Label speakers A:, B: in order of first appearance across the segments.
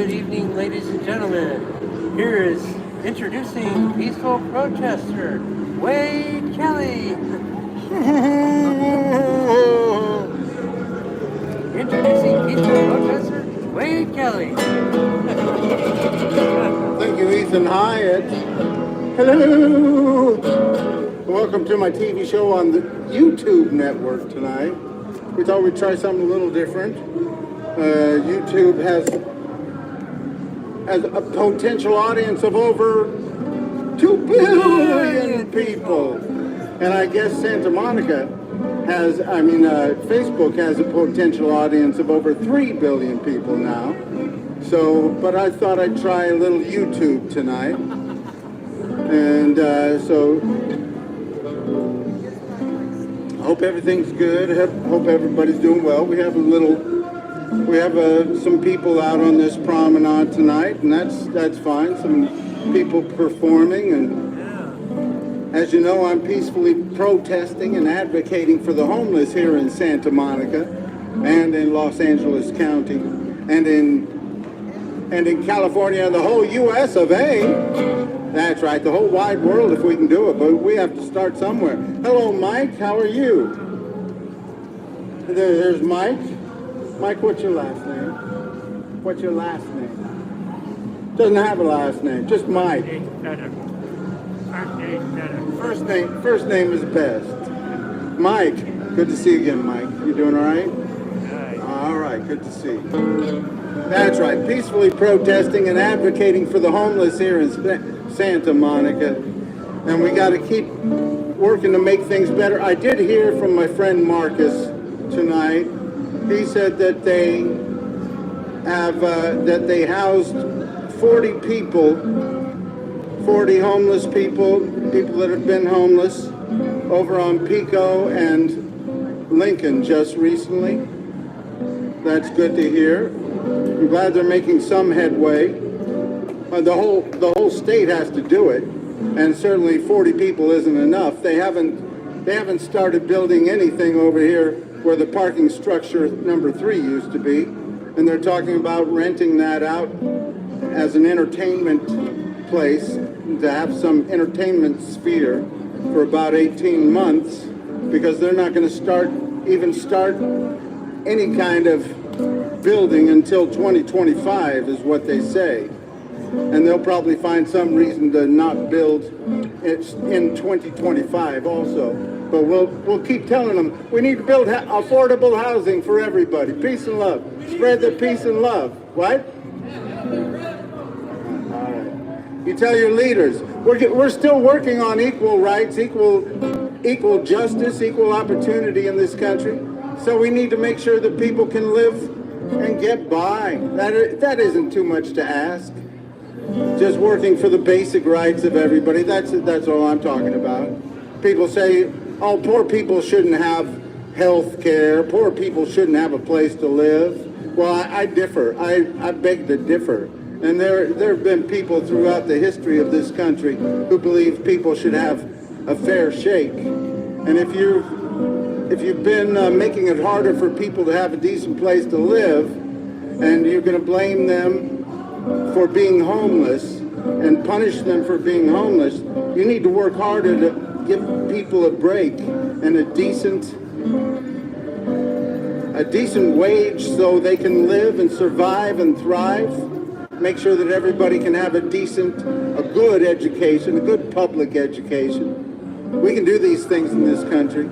A: Good evening, ladies and gentlemen. Here is introducing peaceful protester, Wade Kelley. Introducing peaceful protester, Wade Kelley.
B: Thank you, Ethan Hyatt. Hello. Welcome to my TV show on the YouTube network tonight. We thought we'd try something a little different. YouTube has a potential audience of over 2 billion people. And I guess Santa Monica has, Facebook has a potential audience of over 3 billion people now. So, but I thought I'd try a little YouTube tonight. And so, I hope everything's good. I hope everybody's doing well. We have some people out on this promenade tonight, and that's fine. Some people performing, and as you know, I'm peacefully protesting and advocating for the homeless here in Santa Monica, and in Los Angeles County, and in California, and the whole U.S. of A. That's right, the whole wide world if we can do it, but we have to start somewhere. Hello, Mike. How are you? There's Mike. Mike, what's your last name? What's your last name? Doesn't have a last name, just Mike. First name is best. Mike, good to see you again, Mike. You doing all right? All right, good to see you. That's right, peacefully protesting and advocating for the homeless here in Santa Monica. And we got to keep working to make things better. I did hear from my friend Marcus tonight. He said that they housed 40 people, 40 homeless people that have been homeless over on Pico and Lincoln just recently. That's good to hear. I'm glad they're making some headway. The whole state has to do it, and certainly 40 people isn't enough. They haven't started building anything over here where the parking structure number 3 used to be, and they're talking about renting that out as an entertainment place to have some entertainment sphere for about 18 months, because they're not going to start any kind of building until 2025 is what they say. And they'll probably find some reason to not build it in 2025 also. But we'll keep telling them we need to build affordable housing for everybody. Peace and love. Spread the peace and love. What? All right. You tell your leaders. We're still working on equal rights, equal justice, equal opportunity in this country. So we need to make sure that people can live and get by. That isn't too much to ask. Just working for the basic rights of everybody. That's all I'm talking about. People say, oh, poor people shouldn't have health care. Poor people shouldn't have a place to live. Well, I differ. I beg to differ. And there have been people throughout the history of this country who believe people should have a fair shake. And if you've been making it harder for people to have a decent place to live, and you're going to blame them for being homeless and punish them for being homeless, you need to work harder to give people a break and a decent wage so they can live and survive and thrive. Make sure that everybody can have a good education, a good public education. We can do these things in this country.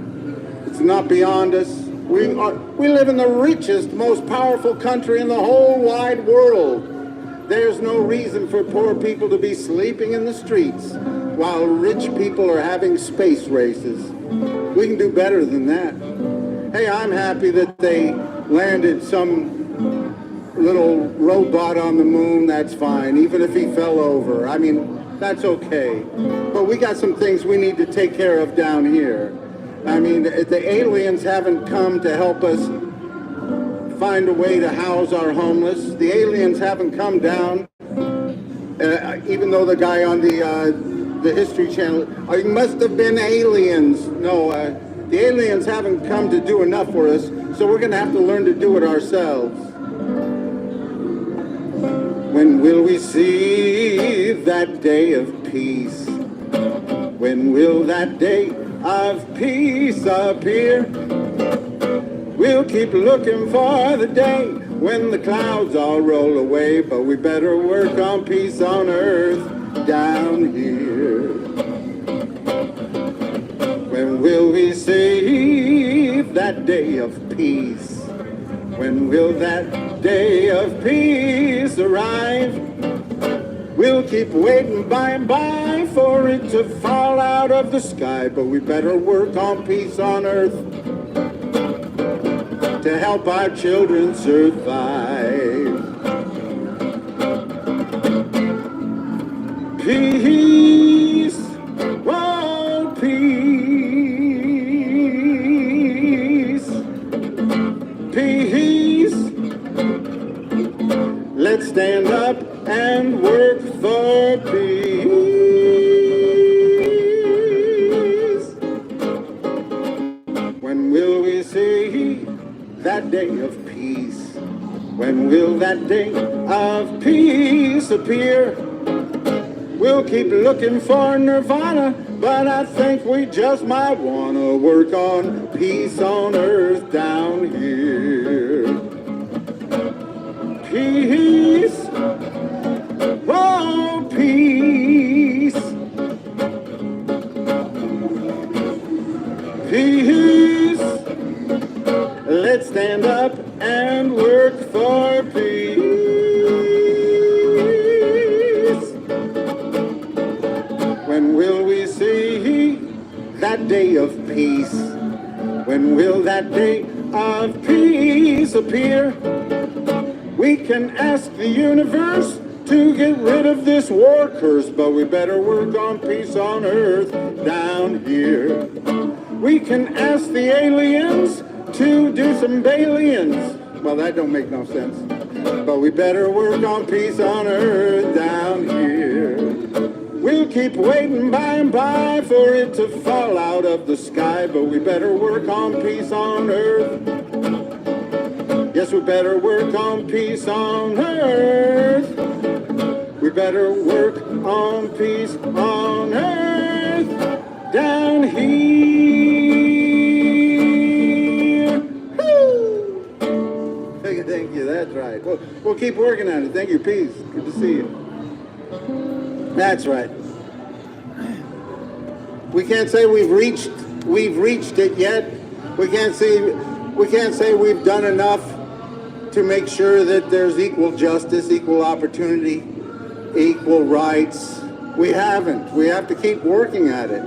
B: It's not beyond us. We live in the richest, most powerful country in the whole wide world. There's no reason for poor people to be sleeping in the streets while rich people are having space races. We can do better than that. Hey, I'm happy that they landed some little robot on the moon. That's fine, even if he fell over. I mean, that's okay. But we got some things we need to take care of down here. I mean, the aliens haven't come to help us find a way to house our homeless. The aliens haven't come down, even though the guy on the History Channel, oh, you must have been aliens. No, the aliens haven't come to do enough for us, so we're going to have to learn to do it ourselves. When will we see that day of peace? When will that day of peace appear? We'll keep looking for the day when the clouds all roll away, but we better work on peace on earth down here. When will we see that day of peace? When will that day of peace arrive? We'll keep waiting by and by for it to fall out of the sky, but we better work on peace on earth to help our children survive. Peace, oh peace, peace. Let's stand up and work for peace. When will we see that day of peace? When will that day of peace appear? We'll keep looking for nirvana, but I think we just might want to work on peace on earth down here. Peace, oh peace, peace. Let's stand up and work for peace. When will we see that day of peace? When will that day of peace appear? We can ask the universe to get rid of this war curse, but we better work on peace on earth down here. We can ask the aliens to do some Balians. Well, that don't make no sense. But we better work on peace on earth down here. We'll keep waiting by and by for it to fall out of the sky, but we better work on peace on earth. Yes, we better work on peace on earth. We better work on peace on earth down here. Woo! Thank you, that's right. We'll keep working on it. Thank you, peace. Good to see you. That's right. We can't say we've reached it yet. We can't say we've done enough to make sure that there's equal justice, equal opportunity, equal rights. We haven't. We have to keep working at it.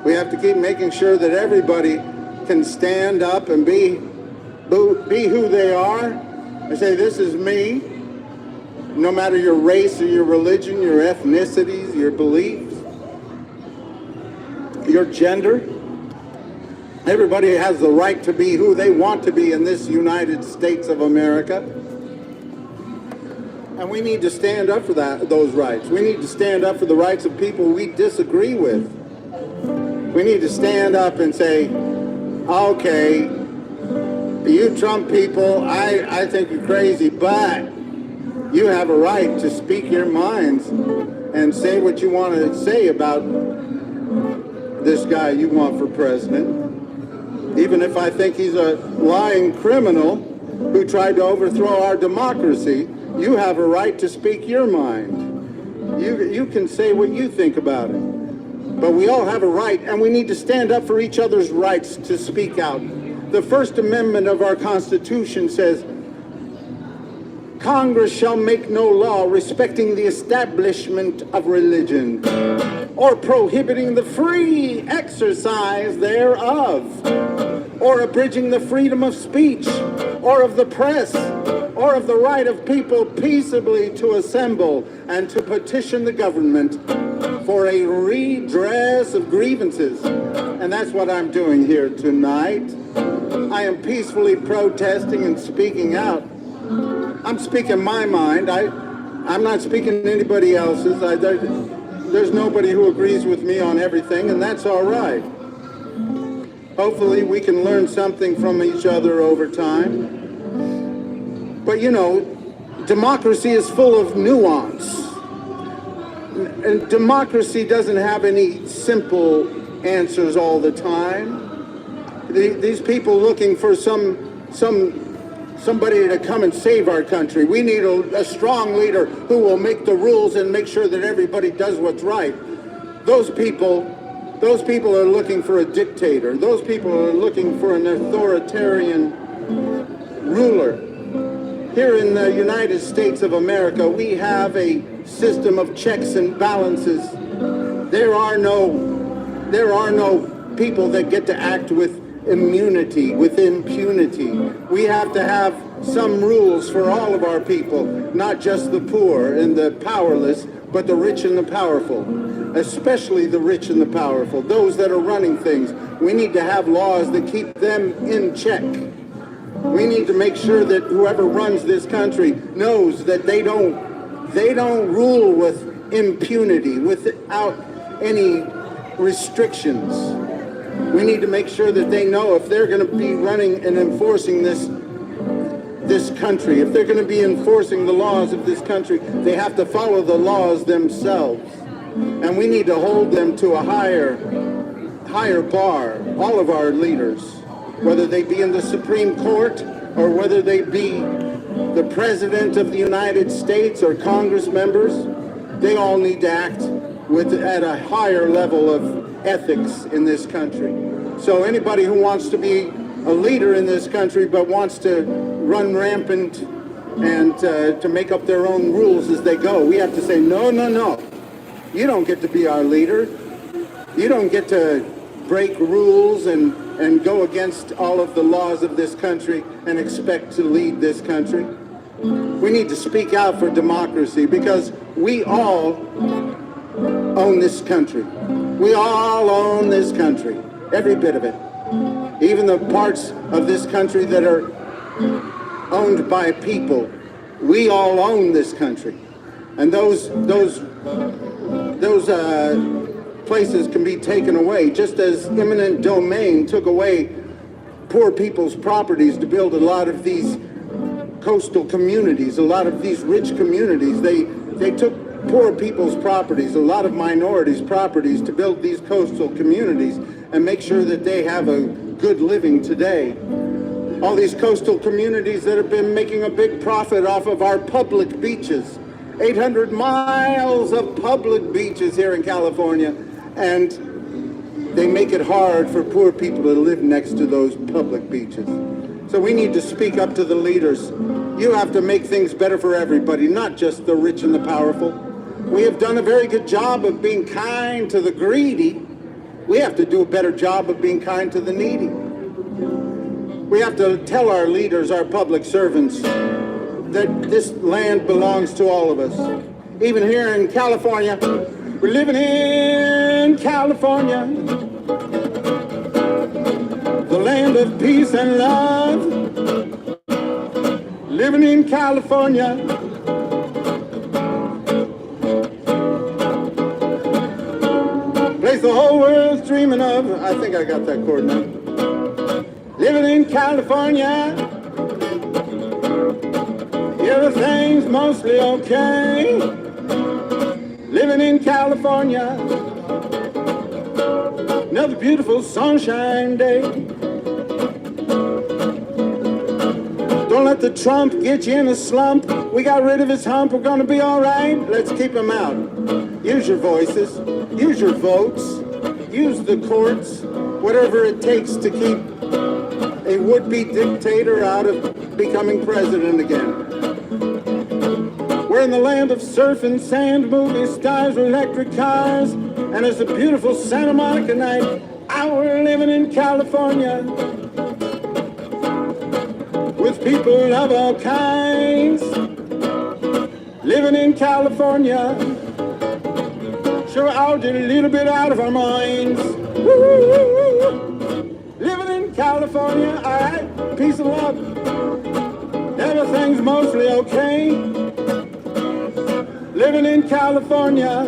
B: We have to keep making sure that everybody can stand up and be who they are. I say, this is me. No matter your race or your religion, your ethnicities, your beliefs, your gender. Everybody has the right to be who they want to be in this United States of America. And we need to stand up for those rights. We need to stand up for the rights of people we disagree with. We need to stand up and say, okay, you Trump people, I think you're crazy, but you have a right to speak your minds and say what you want to say about this guy you want for president. Even if I think he's a lying criminal who tried to overthrow our democracy, you have a right to speak your mind. You can say what you think about it. But we all have a right, and we need to stand up for each other's rights to speak out. The First Amendment of our Constitution says, Congress shall make no law respecting the establishment of religion or prohibiting the free exercise thereof, or abridging the freedom of speech, or of the press, or of the right of people peaceably to assemble and to petition the government for a redress of grievances. And that's what I'm doing here tonight. I am peacefully protesting and speaking out. I'm speaking my mind. I'm not speaking anybody else's. There's nobody who agrees with me on everything, and that's all right. Hopefully we can learn something from each other over time. But you know, democracy is full of nuance. And democracy doesn't have any simple answers all the time. These people looking for somebody to come and save our country. We need a strong leader who will make the rules and make sure that everybody does what's right. Those people are looking for a dictator. Those people are looking for an authoritarian ruler. Here in the United States of America, we have a system of checks and balances. There are no people that get to act with immunity, with impunity. We have to have some rules for all of our people, not just the poor and the powerless, but the rich and the powerful, especially the rich and the powerful, those that are running things. We need to have laws that keep them in check. We need to make sure that whoever runs this country knows that they don't rule with impunity, without any restrictions. We need to make sure that they know if they're going to be running and enforcing this country, if they're going to be enforcing the laws of this country, they have to follow the laws themselves. And we need to hold them to a higher bar, all of our leaders, whether they be in the Supreme Court or whether they be the President of the United States or Congress members. They all need to act at a higher level of ethics in this country. So anybody who wants to be a leader in this country but wants to run rampant and to make up their own rules as they go, we have to say, no. You don't get to be our leader. You don't get to break rules and go against all of the laws of this country and expect to lead this country. We need to speak out for democracy because we all own this country. We all own this country, every bit of it. Even the parts of this country that are owned by people, we all own this country. And those places can be taken away, just as eminent domain took away poor people's properties to build a lot of these coastal communities, a lot of these rich communities. They took poor people's properties, a lot of minorities' properties to build these coastal communities and make sure that they have a good living today. All these coastal communities that have been making a big profit off of our public beaches. 800 miles of public beaches here in California, and they make it hard for poor people to live next to those public beaches. So we need to speak up to the leaders. You have to make things better for everybody, not just the rich and the powerful. We have done a very good job of being kind to the greedy. We have to do a better job of being kind to the needy. We have to tell our leaders, our public servants, that this land belongs to all of us. Even here in California, we're living in California, the land of peace and love. Living in California, place the whole world's dreaming of. I think I got that chord now. Living in California, everything's mostly okay. Living in California, another beautiful sunshine day. Don't let the Trump get you in a slump. We got rid of his hump, we're gonna be all right. Let's keep him out. Use your voices, use your votes, use the courts, whatever it takes to keep a would-be dictator out of becoming president again. We're in the land of surf and sand, movie stars, electric cars, and it's a beautiful Santa Monica night. We're living in California with people of all kinds. Living in California, sure all get a little bit out of our minds. Woo-hoo-hoo-hoo. Living in California, all right, peace and love. Everything's mostly okay. Living in California,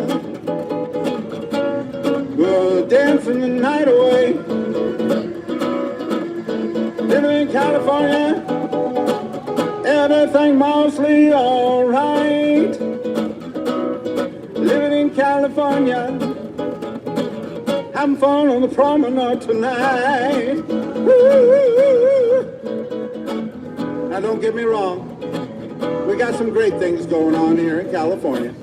B: we're dancing the night away. Living in California, everything mostly alright. Living in California, having fun on the promenade tonight. Woo! Now don't get me wrong, we got some great things going on here in California.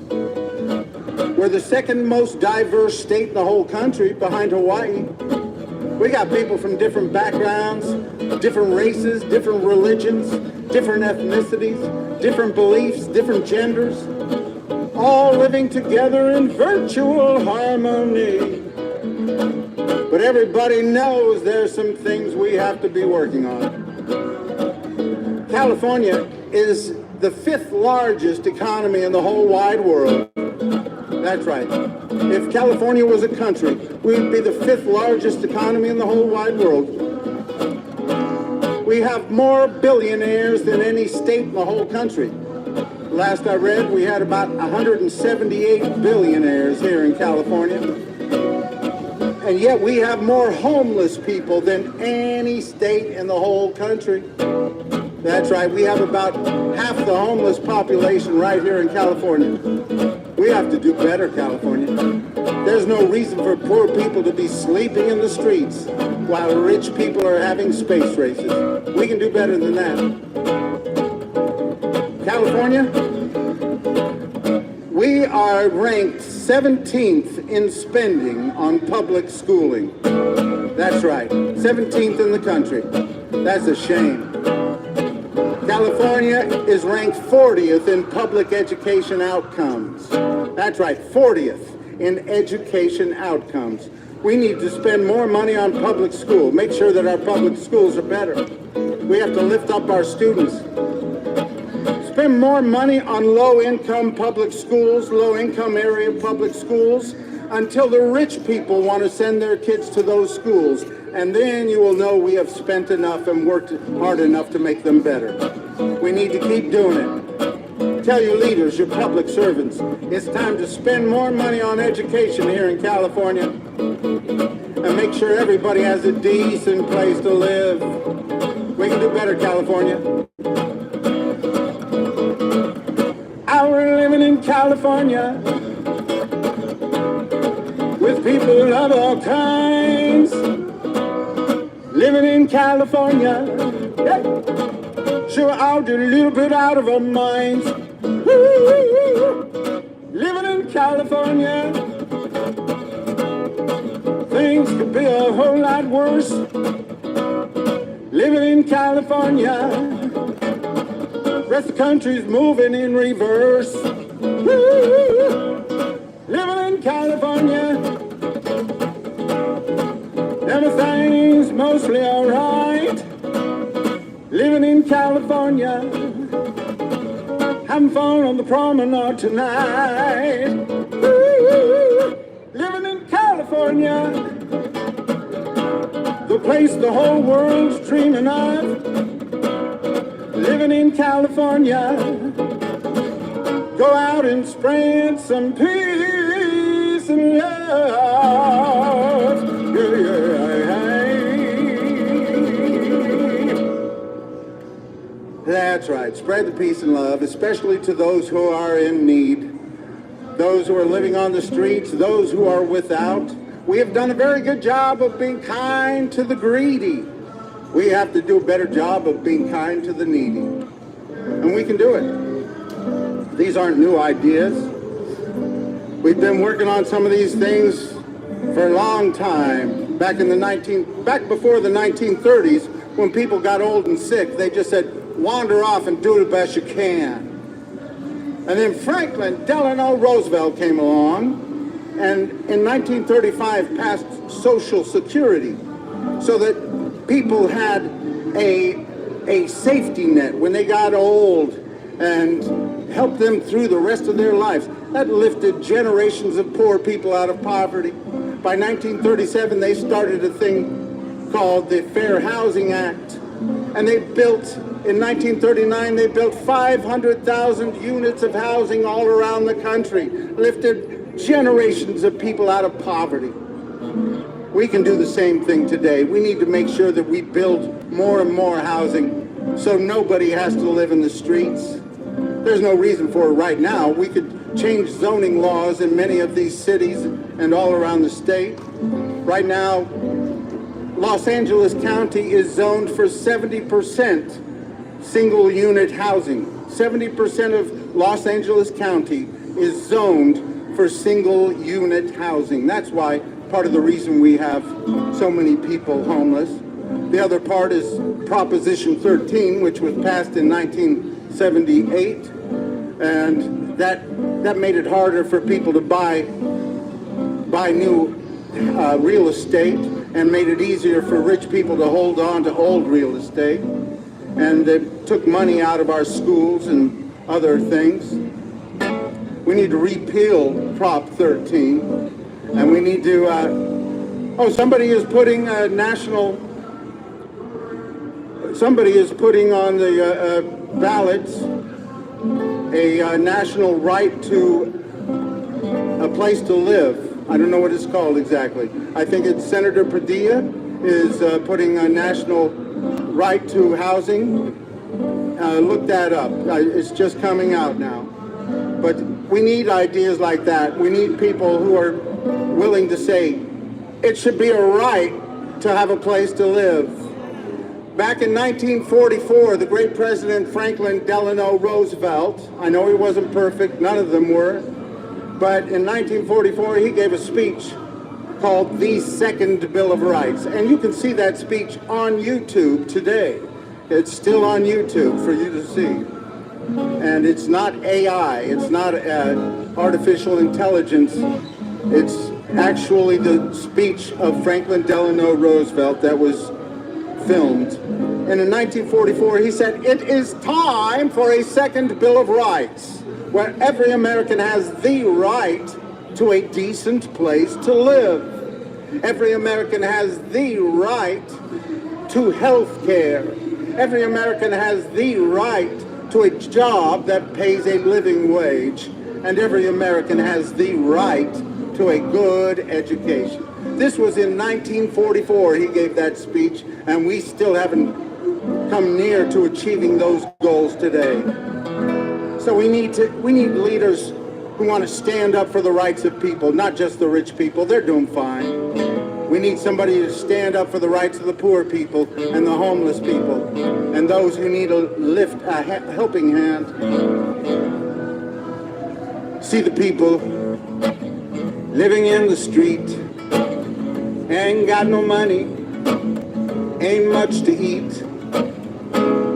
B: We're the second most diverse state in the whole country behind Hawaii. We got people from different backgrounds, different races, different religions, different ethnicities, different beliefs, different genders, all living together in virtual harmony. But everybody knows there's some things we have to be working on. California is the 5th largest economy in the whole wide world. That's right. If California was a country, we'd be the 5th largest economy in the whole wide world. We have more billionaires than any state in the whole country. Last I read, we had about 178 billionaires here in California. And yet we have more homeless people than any state in the whole country. That's right, we have about half the homeless population right here in California. We have to do better, California. There's no reason for poor people to be sleeping in the streets while rich people are having space races. We can do better than that. California, we are ranked 17th in spending on public schooling. That's right, 17th in the country. That's a shame. California is ranked 40th in public education outcomes. That's right, 40th in education outcomes. We need to spend more money on public school, make sure that our public schools are better. We have to lift up our students. Spend more money on low-income public schools, low-income area public schools, until the rich people want to send their kids to those schools. And then you will know we have spent enough and worked hard enough to make them better. We need to keep doing it. Tell your leaders, your public servants, it's time to spend more money on education here in California and make sure everybody has a decent place to live. We can do better, California. We're living in California with people of all kinds. Living in California, yeah. Sure, I'll do a little bit out of our minds. Woo-hoo-hoo. Living in California, things could be a whole lot worse. Living in California, rest of the country's moving in reverse. Woo-hoo-hoo. Living in California, everything's mostly alright. Living in California, having fun on the promenade tonight. Woo! Living in California, the place the whole world's dreaming of. Living in California, go out and spread some peace and love. Yeah, yeah. That's right. Spread the peace and love, especially to those who are in need, those who are living on the streets, those who are without. We have done a very good job of being kind to the greedy. We have to do a better job of being kind to the needy. And we can do it. These aren't new ideas. We've been working on some of these things for a long time. Back before the 1930s, when people got old and sick, they just said, wander off and do the best you can. And then Franklin Delano Roosevelt came along and in 1935 passed Social Security so that people had a safety net when they got old and helped them through the rest of their lives. That lifted generations of poor people out of poverty. By 1937, they started a thing called the Fair Housing Act. And they built, in 1939, they built 500,000 units of housing all around the country, lifted generations of people out of poverty. We can do the same thing today. We need to make sure that we build more and more housing so nobody has to live in the streets. There's no reason for it right now. We could change zoning laws in many of these cities and all around the state. Right now, Los Angeles County is zoned for 70% single unit housing. 70% of Los Angeles County is zoned for single unit housing. That's why part of the reason we have so many people homeless. The other part is Proposition 13, which was passed in 1978, and that made it harder for people to buy new real estate, and made it easier for rich people to hold on to old real estate. And they took money out of our schools and other things. We need to repeal Prop 13, and we need to, somebody is putting on the ballots a national right to a place to live. I don't know what it's called exactly. I think it's Senator Padilla is putting a national right to housing. Look that up. It's just coming out now. But we need ideas like that. We need people who are willing to say it should be a right to have a place to live. Back in 1944, the great President Franklin Delano Roosevelt, I know he wasn't perfect, none of them were, but in 1944 he gave a speech called The Second Bill of Rights. And you can see that speech on YouTube today. It's still on YouTube for you to see. And it's not AI, it's not artificial intelligence, it's actually the speech of Franklin Delano Roosevelt that was filmed. And in 1944 he said, "It is time for a second Bill of Rights, where every American has the right to a decent place to live. Every American has the right to health care. Every American has the right to a job that pays a living wage. And every American has the right to a good education." This was in 1944 he gave that speech, and we still haven't come near to achieving those goals today. So we need leaders who want to stand up for the rights of people, not just the rich people. They're doing fine. We need somebody to stand up for the rights of the poor people and the homeless people and those who need a helping hand. See the people living in the street, ain't got no money, ain't much to eat.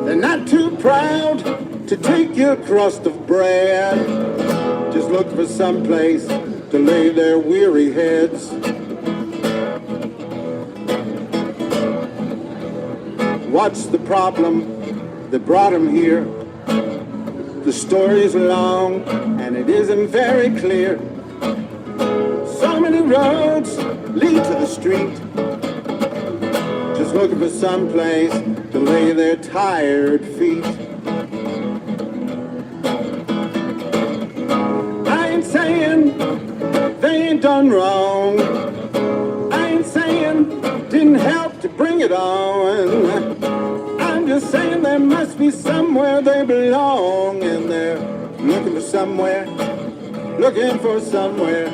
B: They're not too proud to take your crust of bread. Just look for some place to lay their weary heads. What's the problem that brought them here? The story is long and it isn't very clear. So many roads lead to the street, just looking for some place to lay their tired feet. I ain't saying they ain't done wrong. I ain't saying didn't help to bring it on. I'm just saying there must be somewhere they belong, and they're looking for somewhere, looking for somewhere,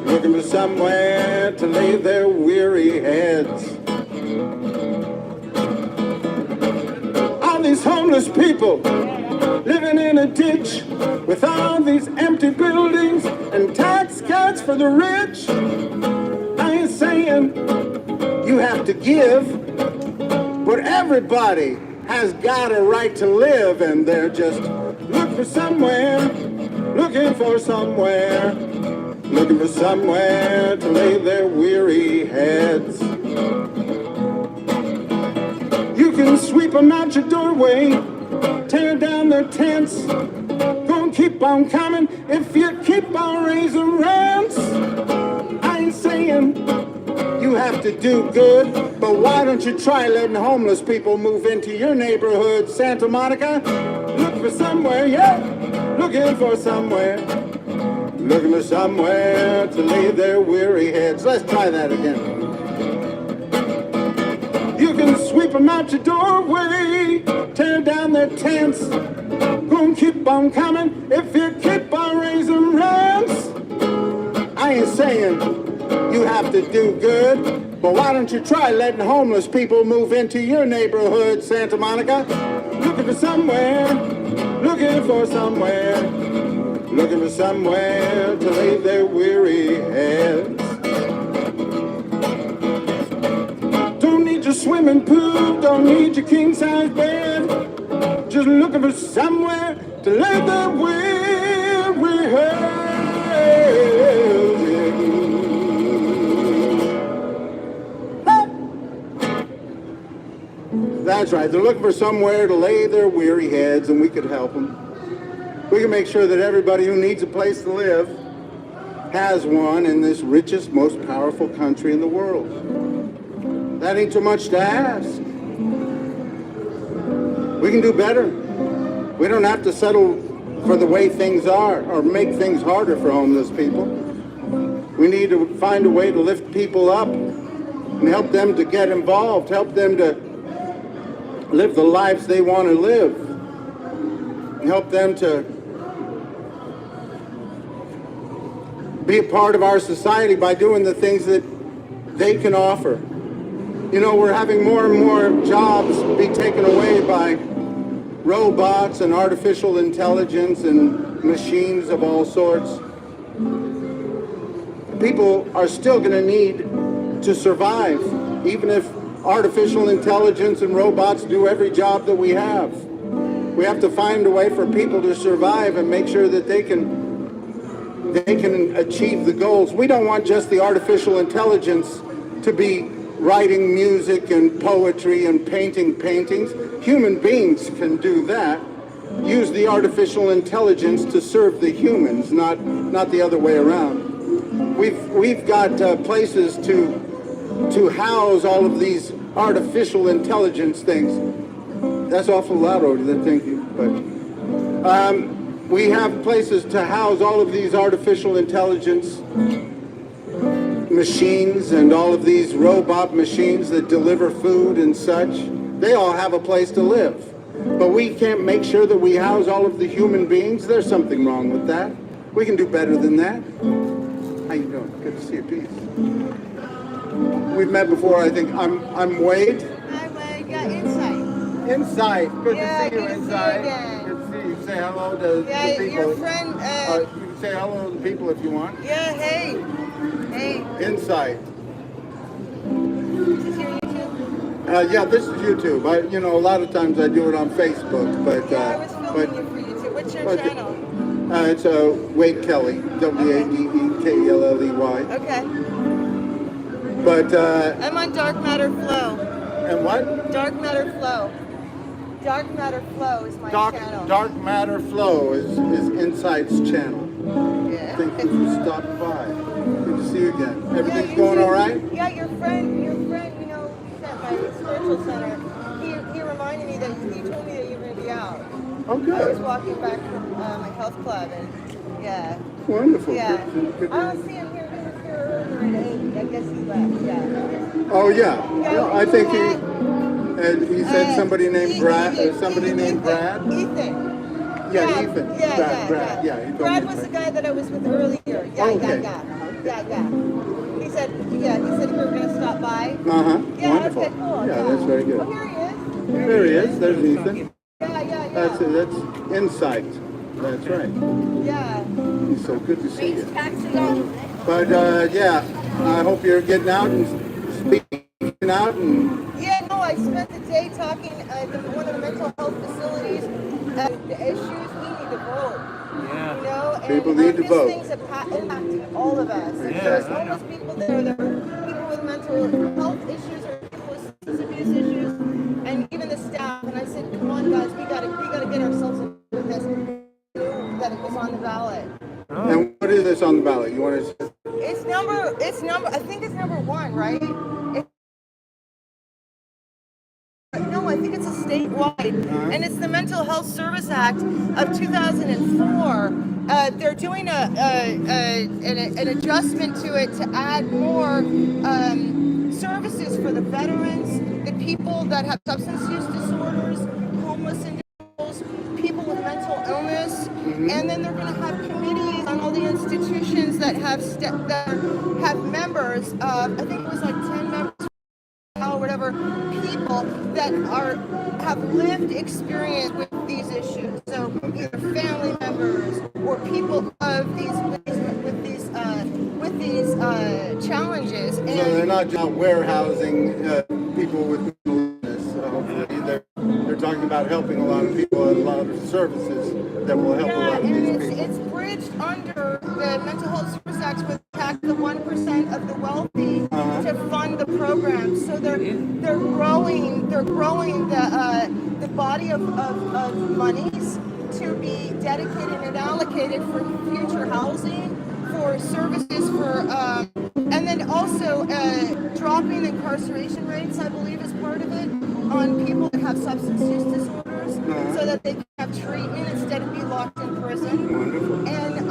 B: looking for somewhere to lay their weary heads. All these homeless people living in a ditch with all these empty buildings and tax cuts for the rich. I ain't saying you have to give, but everybody has got a right to live, and they're just looking for somewhere, looking for somewhere, looking for somewhere to lay their weary heads. You can sweep them out your doorway, tear down their tents, gonna keep on coming if you keep on raising rents. I ain't saying you have to do good, but why don't you try letting homeless people move into your neighborhood, Santa Monica? Look for somewhere, yeah, looking for somewhere, looking for somewhere to lay their weary heads. Let's try that again. You can sweep them out your doorway, tear down their tents. Gonna keep on coming if you keep on raising rents. I ain't saying you have to do good, but why don't you try letting homeless people move into your neighborhood, Santa Monica? Looking for somewhere, looking for somewhere, looking for somewhere to lay their weary heads. Don't need your swimming pool, don't need your king-size bed, just looking for somewhere to lay their weary heads. That's right. They're looking for somewhere to lay their weary heads, and we could help them. We can make sure that everybody who needs a place to live has one in this richest, most powerful country in the world. That ain't too much to ask. We can do better. We don't have to settle for the way things are or make things harder for homeless people. We need to find a way to lift people up and help them to get involved, help them to live the lives they want to live, and help them to be a part of our society by doing the things that they can offer. You know, we're having more and more jobs be taken away by robots and artificial intelligence and machines of all sorts. People are still going to need to survive, even if artificial intelligence and robots do every job that we have. We have to find a way for people to survive and make sure that they can achieve the goals. We don't want just the artificial intelligence to be writing music and poetry and painting paintings. Human beings can do that. Use the artificial intelligence to serve the humans, not the other way around. We've got places to house all of these artificial intelligence things. That's awful loud over there, thank you. But we have places to house all of these artificial intelligence machines and all of these robot machines that deliver food and such. They all have a place to live. But we can't make sure that we house all of the human beings. There's something wrong with that. We can do better than that. How you doing? Good to see you, Peace. We've met before, I think. I'm Wade.
C: Hi, Wade. Yeah, Insight.
B: Insight. Good
C: Yeah,
B: to see you,
C: good to see you
B: Insight.
C: again.
B: Good to see you. Say hello to the people.
C: Your friend.
B: You can say hello to the people if you want.
C: Yeah, hey. Hey.
B: Insight.
C: Is this your YouTube?
B: Yeah, this is YouTube. A lot of times I do it on Facebook, but
C: Yeah, I was filming you for YouTube. What's your channel?
B: It's Wade Kelley, WadeKelley.
C: Okay.
B: But
C: I'm on Dark Matter Flow.
B: and what?
C: Dark Matter Flow. Dark Matter Flow is my channel.
B: Dark Matter Flow is Insight's channel.
C: Yeah.
B: Thank you for stopping by. Good to see you again. Everything's
C: you
B: going
C: too.
B: all right?
C: Yeah, your friend, at my spiritual center, he reminded me that he told me that you were going to be out.
B: Oh,
C: I was
B: good.
C: walking back from my health club, and yeah.
B: Wonderful.
C: Yeah.
B: Good.
C: I don't see him here. He was here earlier at 8. I guess he left. Yeah.
B: Oh, yeah. I think he said somebody named Brad.
C: Ethan.
B: Brad.
C: Ethan.
B: Yeah, Ethan. Brad. Yeah, he told
C: Brad
B: me.
C: was the guy that I was with earlier. Yeah. He said we were going to stop by. Yeah,
B: Wonderful.
C: okay, cool.
B: Yeah, that's very good.
C: Oh, here he is.
B: There he is. There's Ethan.
C: Yeah.
B: That's Insight. That's right.
C: Yeah.
B: It's so good to see you.
C: Taxi on.
B: But yeah, I hope you're getting out and speaking out and.
C: Yeah, no, I spent the day talking at one of the mental health facilities. The issues, we need to vote.
A: Yeah.
C: You know, and
B: People need to vote.
C: These things impact all of us.
A: Yeah,
C: There's
A: I
C: homeless people there are people with mental health issues or people with substance abuse issues, and even the staff. And I said, come on, guys, we gotta get ourselves into this. That it was on the ballot.
B: And what is this on the ballot? You want to?
C: It's number. I think it's number 1, right? No, I think it's a statewide, and it's the Mental Health Service Act of 2004. They're doing an adjustment to it to add more services for the veterans, the people that have substance use disorders, homeless individuals, people with mental illness, and then they're going to have committees on all the institutions that have members. I think it was like 10 members or whatever, people that have lived experience with these issues. So either family members or people of these challenges.
B: So they're not just warehousing people with mental illness. Hopefully they're talking about helping a lot of people and a lot of services that will help a lot of these people.
C: It's bridged under the Mental Health Service Act with tax the 1% of the wealthy to fund the program. So they're growing the body of monies to be dedicated and allocated for future housing, for services, and then also dropping incarceration rates, I believe, is part of it, on people that have substance use disorders, so that they can have treatment instead of be locked in prison. And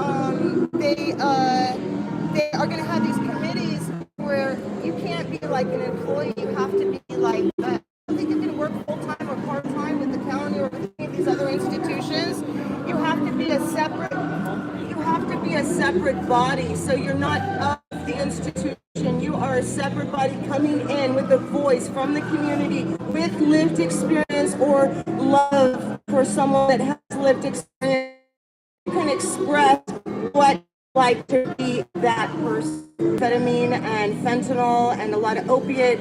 C: they are going to have these committees where you can't be like an employee, you have to be like, I think you can work full-time or part-time with the county or with these other institutions. You have to be a separate body, so you're not of the institution. You are a separate body coming in with a voice from the community, with lived experience or love for someone that has lived experience. You can express what it's like to be that person. Amphetamine and fentanyl and a lot of opiate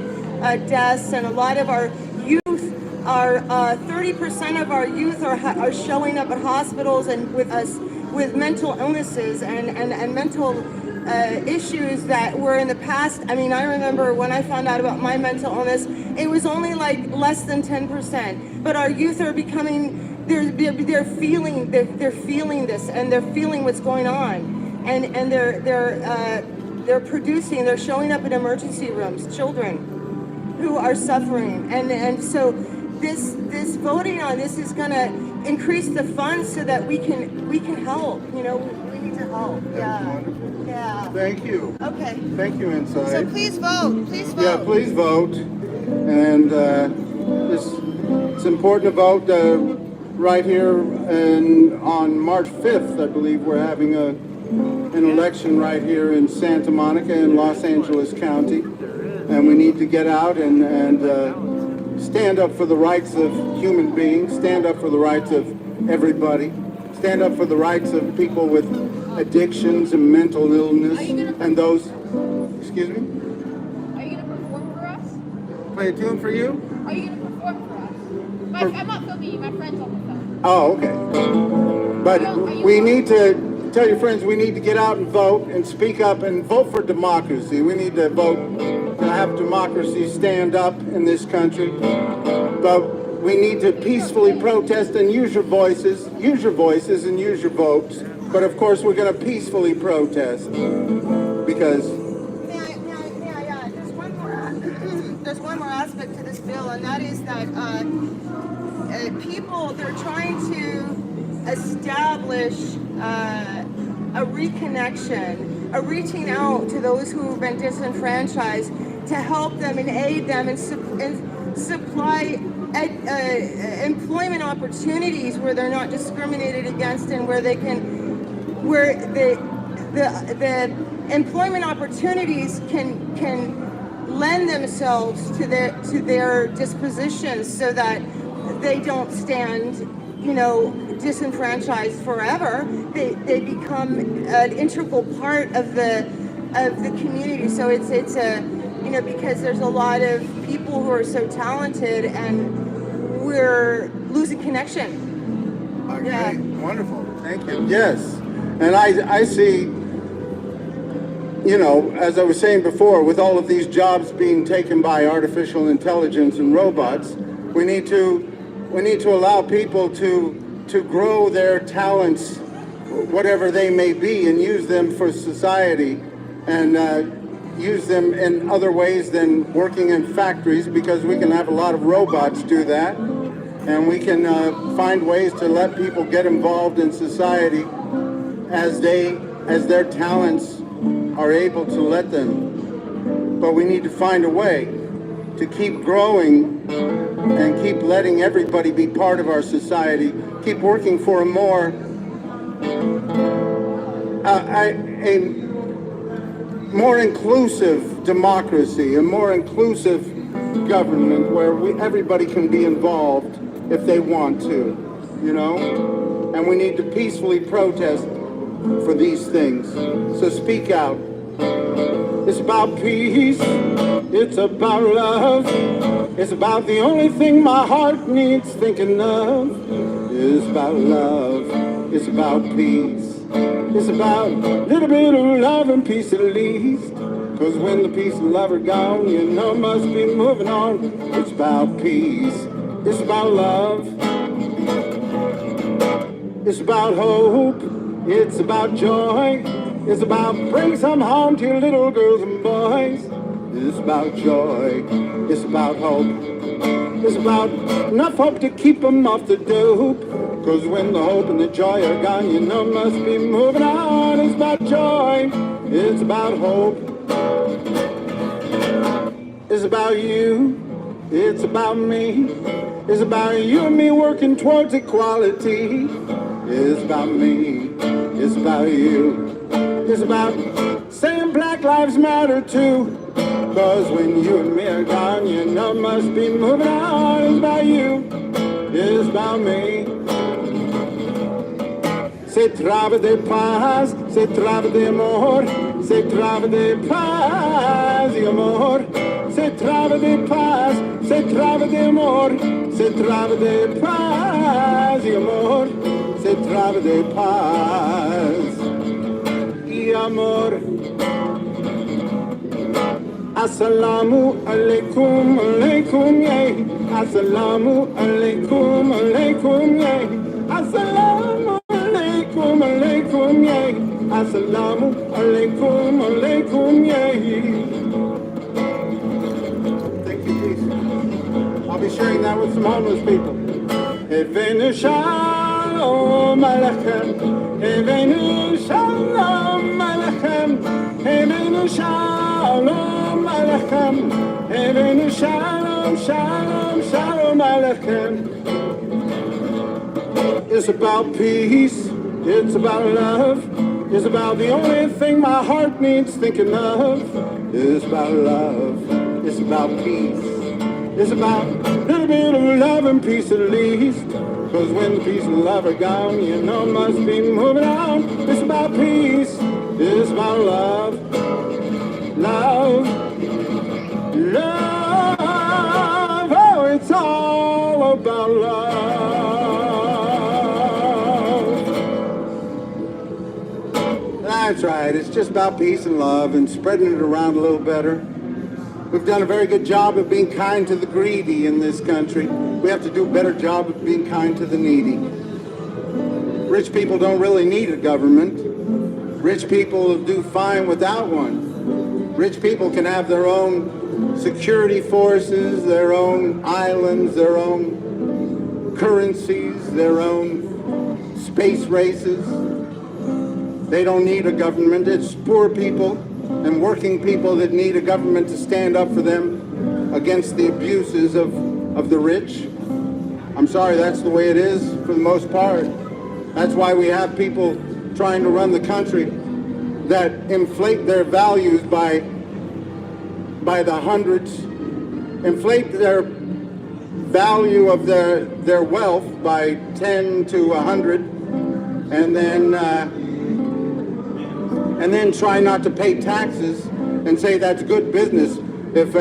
C: deaths, and a lot of our youth are 30% of our youth are showing up at hospitals and with us with mental illnesses and mental issues that were in the past. I mean, I remember when I found out about my mental illness, it was only like less than 10%. But our youth are becoming, they're feeling this, and they're feeling what's going on, and they're producing, they're showing up in emergency rooms, children who are suffering, and so this voting on this is going to increase the funds so that we can help. You know, we need to help.
B: That's wonderful.
C: Yeah.
B: Thank you.
C: Okay.
B: Thank you, Inside.
C: So please vote. Please vote.
B: Yeah, please vote. And it's important to vote right here. And on March 5th, I believe we're having an election right here in Santa Monica in Los Angeles County. And we need to get out and stand up for the rights of human beings, stand up for the rights of everybody, stand up for the rights of people with addictions and mental illness, and those, excuse me?
D: Are you going to perform for us?
B: Play a tune for you?
D: Are you going to perform for us? I'm not filming you, my friend's on the phone.
B: Oh, okay. But we need to tell your friends we need to get out and vote and speak up and vote for democracy. We need to vote to have democracy stand up in this country. But we need to peacefully protest and use your voices and use your votes. But of course we're going to peacefully protest because
C: there's one more aspect to this bill, and that is that people, they're trying to establish a reconnection, a reaching out to those who have been disenfranchised to help them and aid them and supply employment opportunities where they're not discriminated against, and where they can, where the employment opportunities can lend themselves to their dispositions, so that they don't stand, you know, disenfranchised forever. They become an integral part of the community. So it's a, you know, because there's a lot of people who are so talented and we're losing connection.
B: okay,
C: Yeah.
B: wonderful, thank you. Yes, and I see, you know, as I was saying before, with all of these jobs being taken by artificial intelligence and robots, we need to allow people to grow their talents, whatever they may be, and use them for society, and use them in other ways than working in factories, because we can have a lot of robots do that, and we can find ways to let people get involved in society as their talents are able to let them. But we need to find a way. to keep growing and keep letting everybody be part of our society, keep working for a more a more inclusive democracy, a more inclusive government where everybody can be involved if they want to, you know? And we need to peacefully protest for these things. So speak out. It's about peace. It's about love. It's about the only thing my heart needs thinking of. It's about love. It's about peace. It's about a little bit of love and peace at least. Cause when the peace and love are gone, you know must be moving on. It's about peace. It's about love. It's about hope. It's about joy. It's about bring some home to your little girls and boys. It's about joy. It's about hope. It's about enough hope to keep them off the dope. Cause when the hope and the joy are gone, you know must be moving on. It's about joy. It's about hope. It's about you. It's about me. It's about you and me working towards equality. It's about me. It's about you. It's about saying Black Lives Matter too. Cause when you and me are gone, you know must be moving on. It's about you. It's about me. Se trava de paz, se trava de amor, se trava de paz e amor. Se trava de paz, se trava de amor, se trava de paz e amor. Se trava de paz e amor. Assalamu alaikum, alaikum, yeah. Assalamu alaikum, alaikum, yeah. Assalamu alaikum, alaikum, yeah. Assalamu alaikum, alaikum, yeah. Thank you, Jesus. I'll be sharing that with some homeless people. Evenu shalom alechem, evenu shalom alechem, evenu shalom alechem, evenu shalom, shalom, shalom alechem. It's about peace, it's about love, it's about the only thing my heart needs thinking of. It's about love, it's about peace, it's about a little bit of love and peace at least. Cause when the peace and love are gone, you know must be moving on. It's about peace, it's about love, love, love. Oh, it's all about love. That's right, it's just about peace and love and spreading it around a little better. We've done a very good job of being kind to the greedy in this country. We have to do a better job of being kind to the needy. Rich people don't really need a government. Rich people do fine without one. Rich people can have their own security forces, their own islands, their own currencies, their own space races. They don't need a government. It's poor people and working people that need a government to stand up for them against the abuses of the rich. I'm sorry, that's the way it is for the most part. That's why we have people trying to run the country that inflate their values by the hundreds, inflate their value of their wealth by 10 to 100, and then try not to pay taxes and say that's good business. If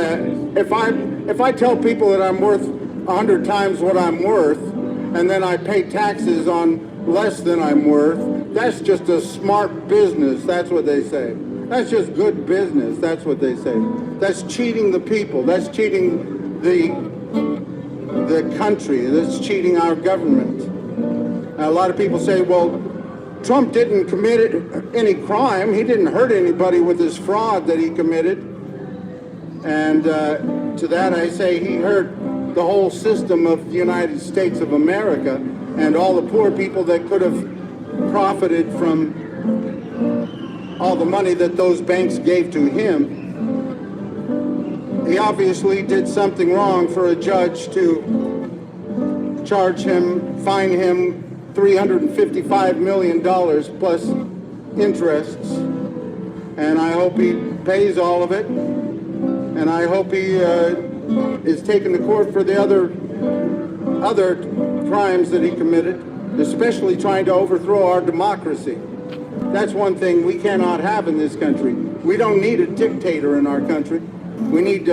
B: I tell people that I'm worth 100 times what I'm worth, and then I pay taxes on less than I'm worth, that's just a smart business. That's what they say. That's just good business. That's what they say. That's cheating the people. That's cheating the country. That's cheating our government. Now, a lot of people say, well, Trump didn't commit any crime. He didn't hurt anybody with his fraud that he committed. And to that I say he hurt the whole system of the United States of America and all the poor people that could have profited from all the money that those banks gave to him. he obviously did something wrong for a judge to fine him $355 million plus interests. And I hope he pays all of it. And I hope he is taken to court for the other crimes that he committed, especially trying to overthrow our democracy. That's one thing we cannot have in this country. We don't need a dictator in our country. We need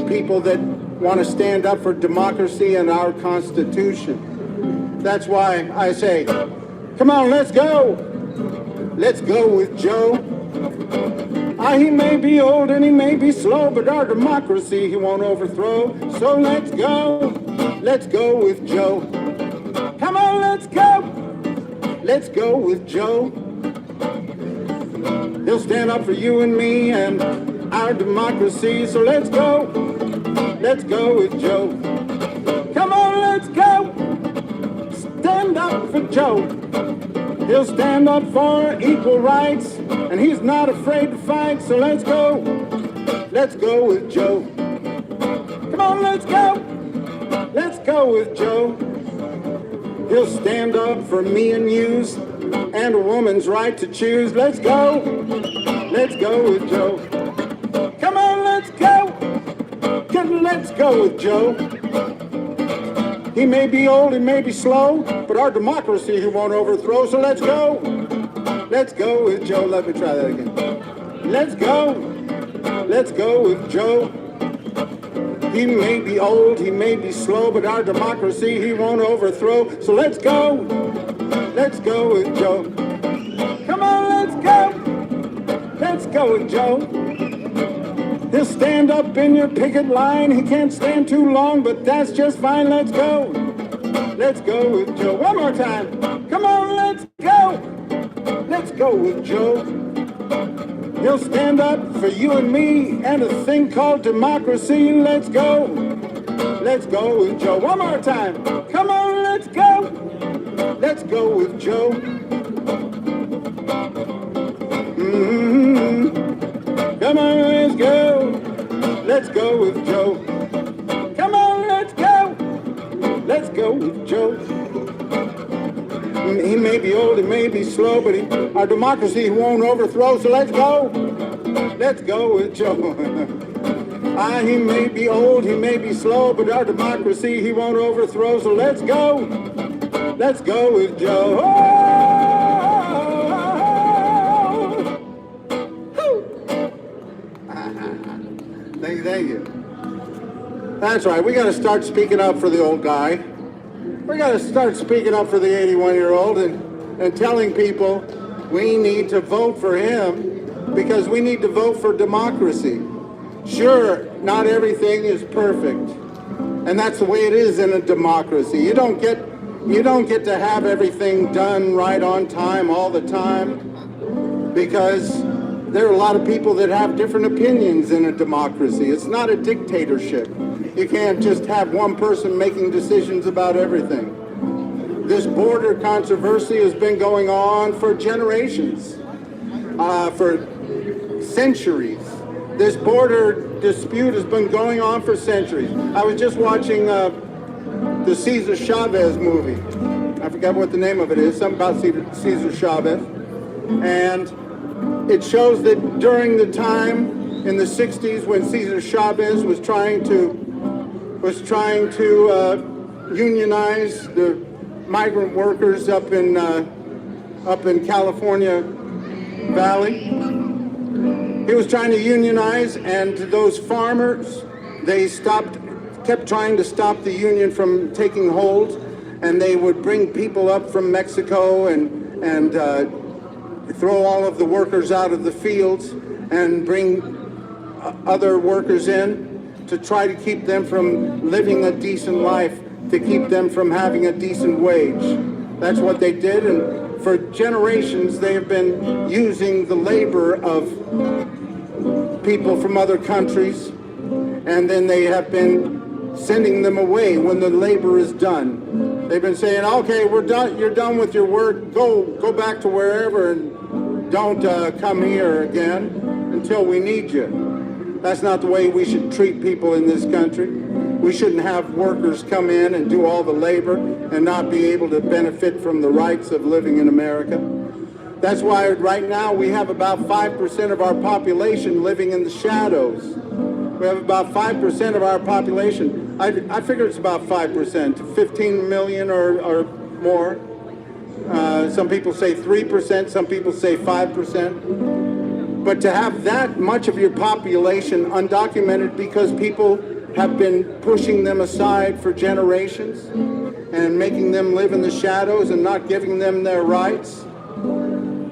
B: people that want to stand up for democracy and our Constitution. That's why I say, come on, let's go. Let's go with Joe. He may be old and he may be slow, but our democracy he won't overthrow. So let's go. Let's go with Joe. Come on, let's go. Let's go with Joe. He'll stand up for you and me and our democracy. So let's go. Let's go with Joe. Come on, let's go. Stand up for Joe. He'll stand up for equal rights, and he's not afraid to fight. So let's go. Let's go with Joe. Come on, let's go. Let's go with Joe. He'll stand up for me and you's and a woman's right to choose. Let's go. Let's go with Joe. Come on, let's go. Let's go with Joe. He may be old, he may be slow, but our democracy he won't overthrow. So let's go. Let's go with Joe. Let me try that again. Let's go. Let's go with Joe. He may be old, he may be slow, but our democracy he won't overthrow. So let's go. Let's go with Joe. Come on, let's go. Let's go with Joe. He'll stand up in your picket line. He can't stand too long, but that's just fine. Let's go. Let's go with Joe. One more time. Come on, let's go. Let's go with Joe. He'll stand up for you and me and a thing called democracy. Let's go. Let's go with Joe. One more time. Come on, let's go. Let's go with Joe. Come on, let's go. Let's go with Joe. Come on, let's go. Let's go with Joe. He may be old, he may be slow, but our democracy he won't overthrow. So let's go. Let's go with Joe. He may be old, he may be slow, but our democracy he won't overthrow. So let's go. Let's go with Joe. Thank you. That's right. We got to start speaking up for the old guy. We got to start speaking up for the 81-year-old and telling people we need to vote for him because we need to vote for democracy. Sure, not everything is perfect, and that's the way it is in a democracy. You don't get to have everything done right on time all the time because there are a lot of people that have different opinions in a democracy. It's not a dictatorship. You can't just have one person making decisions about everything. This border controversy has been going on for generations, for centuries. This border dispute has been going on for centuries. I was just watching the Cesar Chavez movie. I forgot what the name of it is, something about Cesar Chavez. And it shows that during the time in the 60s when Cesar Chavez was trying to unionize the migrant workers up in California Valley. He was trying to unionize, and those farmers, they kept trying to stop the union from taking hold, and they would bring people up from Mexico and throw all of the workers out of the fields and bring other workers in to try to keep them from living a decent life, to keep them from having a decent wage. That's what they did, and for generations they have been using the labor of people from other countries, and then they have been sending them away when the labor is done. They've been saying, okay, we're done, you're done with your work, go back to wherever and don't come here again until we need you. That's not the way we should treat people in this country. We shouldn't have workers come in and do all the labor and not be able to benefit from the rights of living in America. That's why right now we have about 5% of our population living in the shadows. We have about 5% of our population. I figure it's about 5%, 15 million or more. Some people say 3%, some people say 5%. But to have that much of your population undocumented because people have been pushing them aside for generations and making them live in the shadows and not giving them their rights,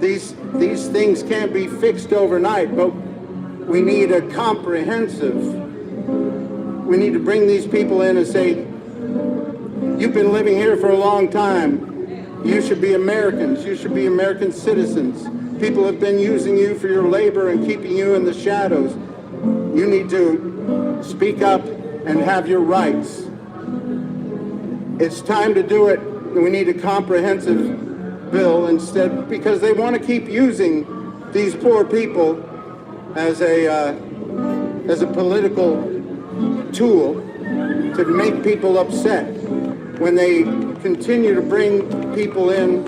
B: these things can't be fixed overnight, but we need a comprehensive, we need to bring these people in and say, you've been living here for a long time. You should be Americans. You should be American citizens. People have been using you for your labor and keeping you in the shadows. You need to speak up and have your rights. It's time to do it. We need a comprehensive bill instead, because they want to keep using these poor people as a political tool to make people upset when they continue to bring people in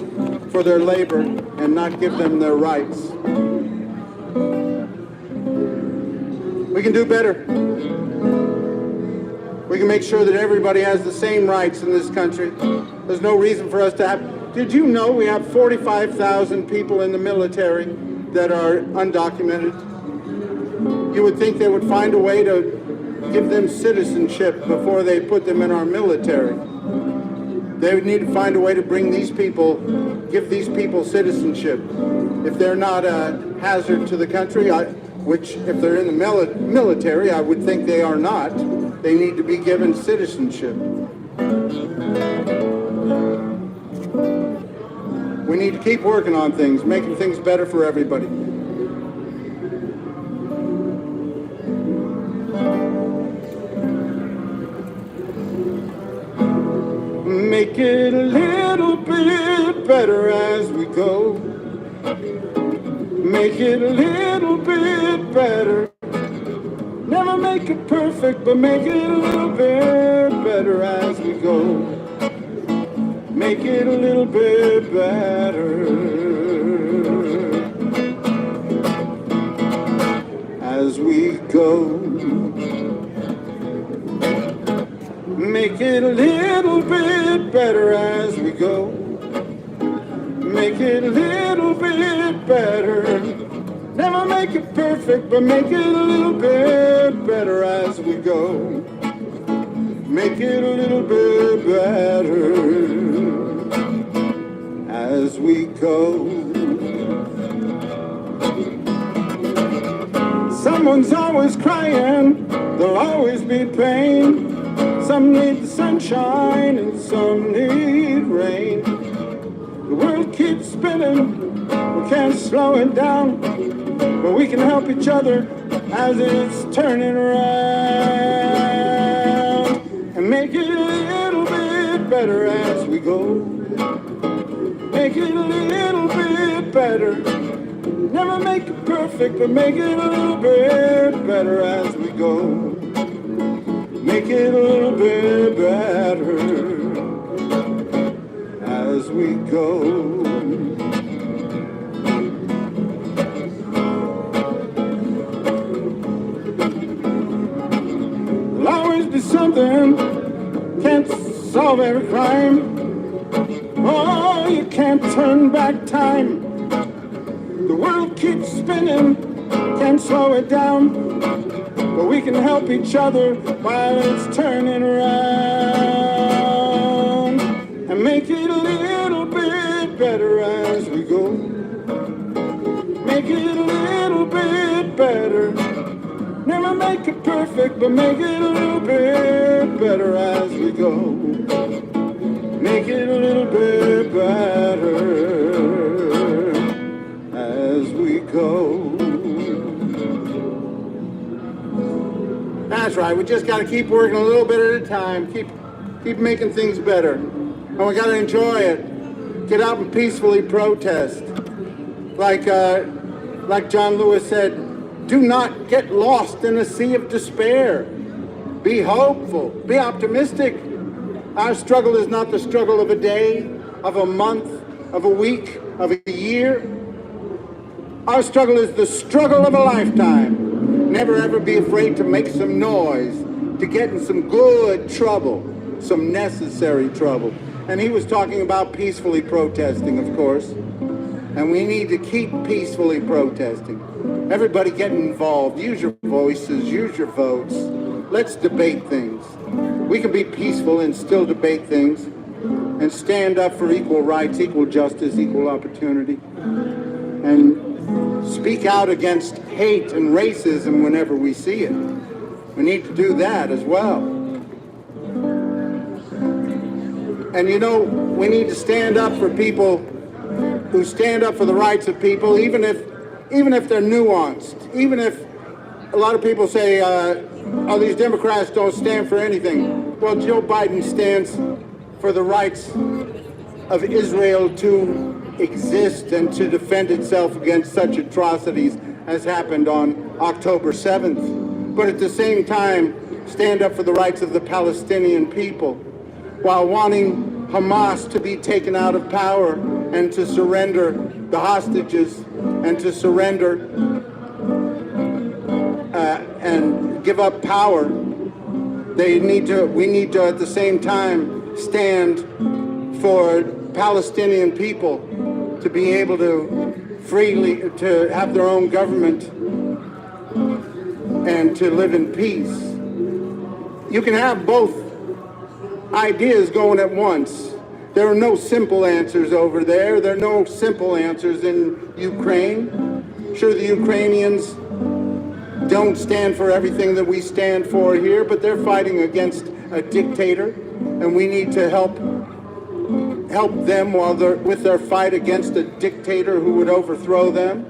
B: for their labor and not give them their rights. We can do better. We can make sure that everybody has the same rights in this country. There's no reason for us to have... Did you know we have 45,000 people in the military that are undocumented? You would think they would find a way to give them citizenship before they put them in our military. They would need to find a way to bring these people, give these people citizenship. If they're not a hazard to the country, which if they're in the military, I would think they are not, they need to be given citizenship. We need to keep working on things, making things better for everybody. Make it a little bit better as we go. Make it a little bit better. Never make it perfect, but make it a little bit better as we go. Make it a little bit better as we go. Make it a little bit better as we go. Make it a little bit better. Never make it perfect, but make it a little bit better as we go. Make it a little bit better as we go. Someone's always crying, there'll always be pain. Some need the sunshine and some need rain. The world keeps spinning, we can't slow it down, but we can help each other as it's turning around. And make it a little bit better as we go. Make it a little bit better. Never make it perfect, but make it a little bit better as we go. Make it a little bit better as we go. There'll always be something, can't solve every crime. Oh, you can't turn back time. The world keeps spinning, can't slow it down. But we can help each other while it's turning around. And make it a little bit better as we go. Make it a little bit better. Never make it perfect, but make it a little bit better as we go. Make it a little bit better as we go. That's right, we just got to keep working a little bit at a time, keep making things better. And we got to enjoy it. Get out and peacefully protest. Like John Lewis said, Do not get lost in a sea of despair. Be hopeful. Be optimistic. Our struggle is not the struggle of a day, of a month, of a week, of a year. Our struggle is the struggle of a lifetime. Never ever be afraid to make some noise, to get in some good trouble, some necessary trouble. And he was talking about peacefully protesting, of course. And we need to keep peacefully protesting. Everybody get involved. Use your voices, use your votes. Let's debate things. We can be peaceful and still debate things and stand up for equal rights, equal justice, equal opportunity, and speak out against hate and racism whenever we see it. We need to do that as well. And you know, we need to stand up for people who stand up for the rights of people, even if they're nuanced, even if a lot of people say, oh, these Democrats don't stand for anything. Well, Joe Biden stands for the rights of Israel to exist and to defend itself against such atrocities as happened on October 7th. But at the same time, stand up for the rights of the Palestinian people while wanting Hamas to be taken out of power and to surrender the hostages and to surrender and give up power. We need to at the same time stand for Palestinian people to be able to freely, to have their own government and to live in peace. You can have both ideas going at once. There are no simple answers over there. There are no simple answers in Ukraine. Sure, the Ukrainians don't stand for everything that we stand for here, but they're fighting against a dictator, and we need to help them while they're with their fight against a dictator who would overthrow them.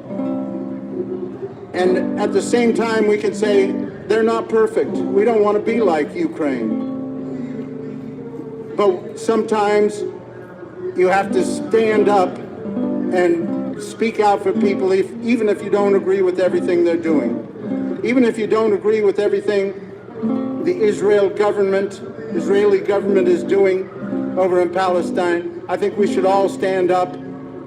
B: And at the same time, we can say they're not perfect. We don't want to be like Ukraine. But sometimes you have to stand up and speak out for people, even if you don't agree with everything they're doing. Even if you don't agree with everything the Israeli government is doing over in Palestine, I think we should all stand up.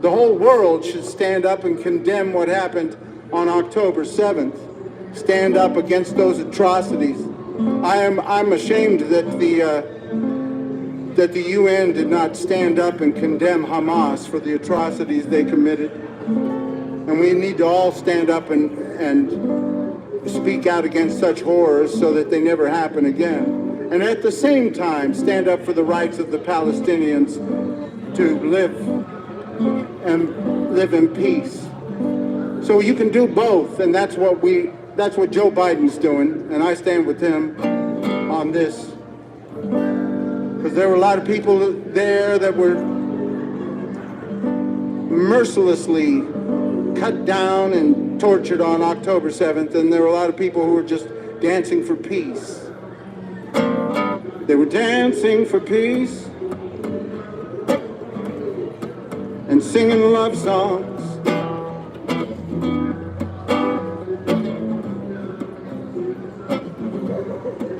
B: The whole world should stand up and condemn what happened on October 7th. Stand up against those atrocities. I'm ashamed that the UN did not stand up and condemn Hamas for the atrocities they committed. And we need to all stand up and speak out against such horrors so that they never happen again. And at the same time, stand up for the rights of the Palestinians to live in peace. So you can do both, and that's what Joe Biden's doing, and I stand with him on this. Because there were a lot of people there that were mercilessly cut down and tortured on October 7th, and there were a lot of people who were just dancing for peace. They were dancing for peace and singing love songs.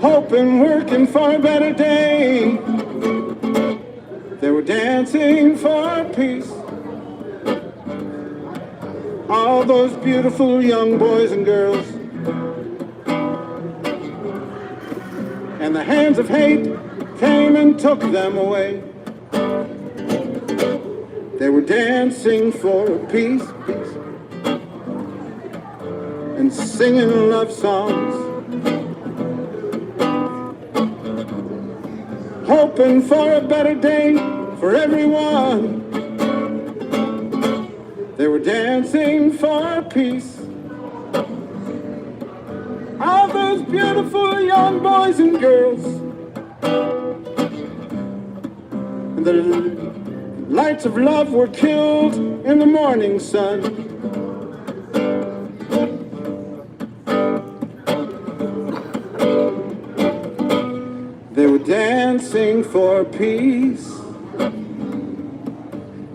B: Hoping, working for a better day. They were dancing for peace. All those beautiful young boys and girls. And the hands of hate came and took them away. They were dancing for peace, peace, and singing love songs. Hoping for a better day for everyone. They were dancing for peace. All those beautiful young boys and girls. And the lights of love were killed in the morning sun. They were dancing for peace.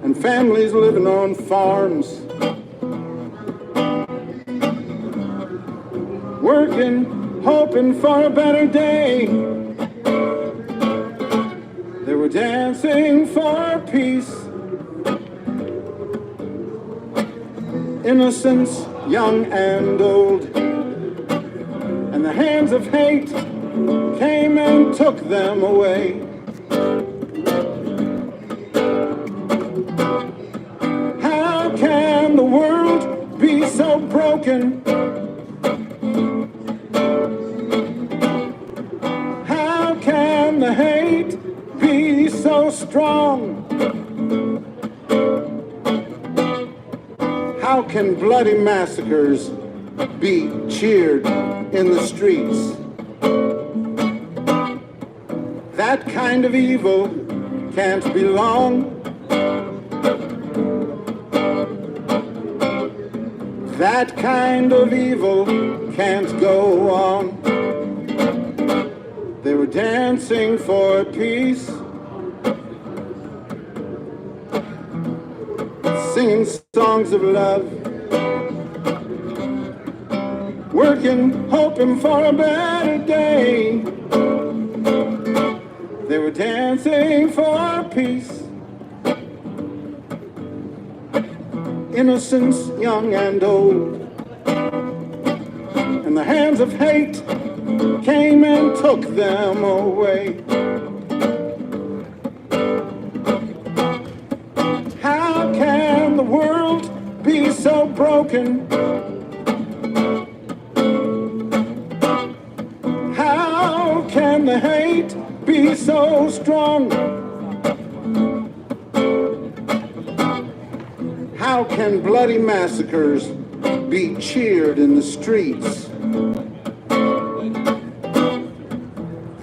B: And families living on farms. working, hoping for a better day. They were dancing for peace, innocence, young and old, and the hands of hate came and took them away. How can the world be so broken? How can the hate be so strong? How can bloody massacres be cheered in the streets? That kind of evil can't belong. That kind of evil can't go on. They were dancing for peace, singing songs of love, working, hoping for a better day. They were dancing for peace, innocence, young and old, and the hands of hate came and took them away. How can the world be so broken? How can the hate be so strong? How can bloody massacres be cheered in the streets?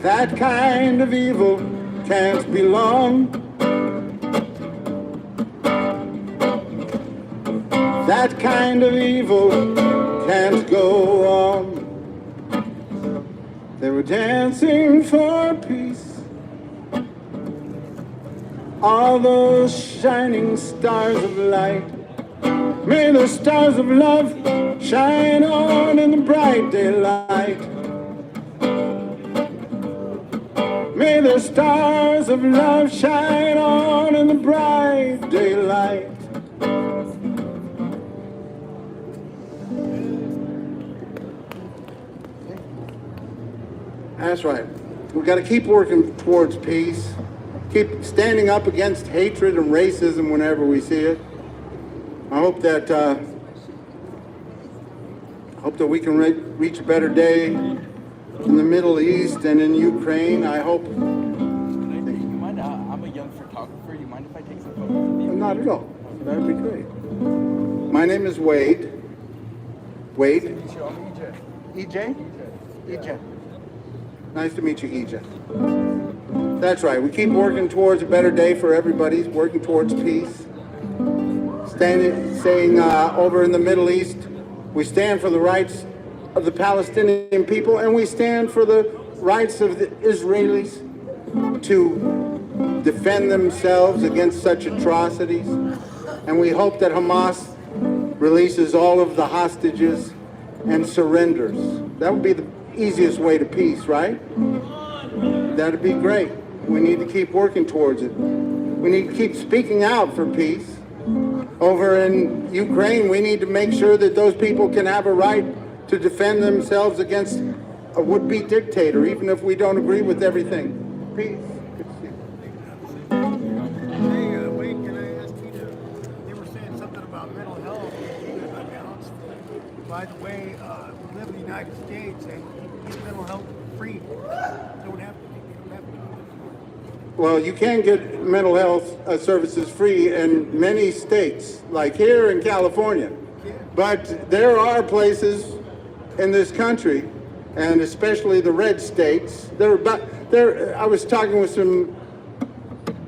B: That kind of evil can't belong. That kind of evil can't go on. They were dancing for peace. All those shining stars of light, may the stars of love shine on in the bright daylight. May the stars of love shine on in the bright daylight. That's right. We've got to keep working towards peace. Keep standing up against hatred and racism whenever we see it. I hope that we can reach a better day in the Middle East and in Ukraine. I hope.
E: You mind? I'm a young photographer. You mind if I take some photos of you?
B: Not at all. That would be great. My name is Wade. Wade. EJ? EJ. Nice to meet you, EJ. That's right. We keep working towards a better day for everybody, working towards peace. Saying over in the Middle East, we stand for the rights of the Palestinian people, and we stand for the rights of the Israelis to defend themselves against such atrocities. And we hope that Hamas releases all of the hostages and surrenders. That would be the easiest way to peace, right? That'd be great. We need to keep working towards it. We need to keep speaking out for peace. Over in Ukraine, we need to make sure that those people can have a right to defend themselves against a would-be dictator, even if we don't agree with everything. Peace. Good to see you.
F: Hey, Wade, can I ask you they were saying something about mental health announced. By the way, we live in the United States and get mental health free. You don't have to.
B: Well, you can get mental health services free in many states, like here in California. But there are places in this country, and especially the red states. I was talking with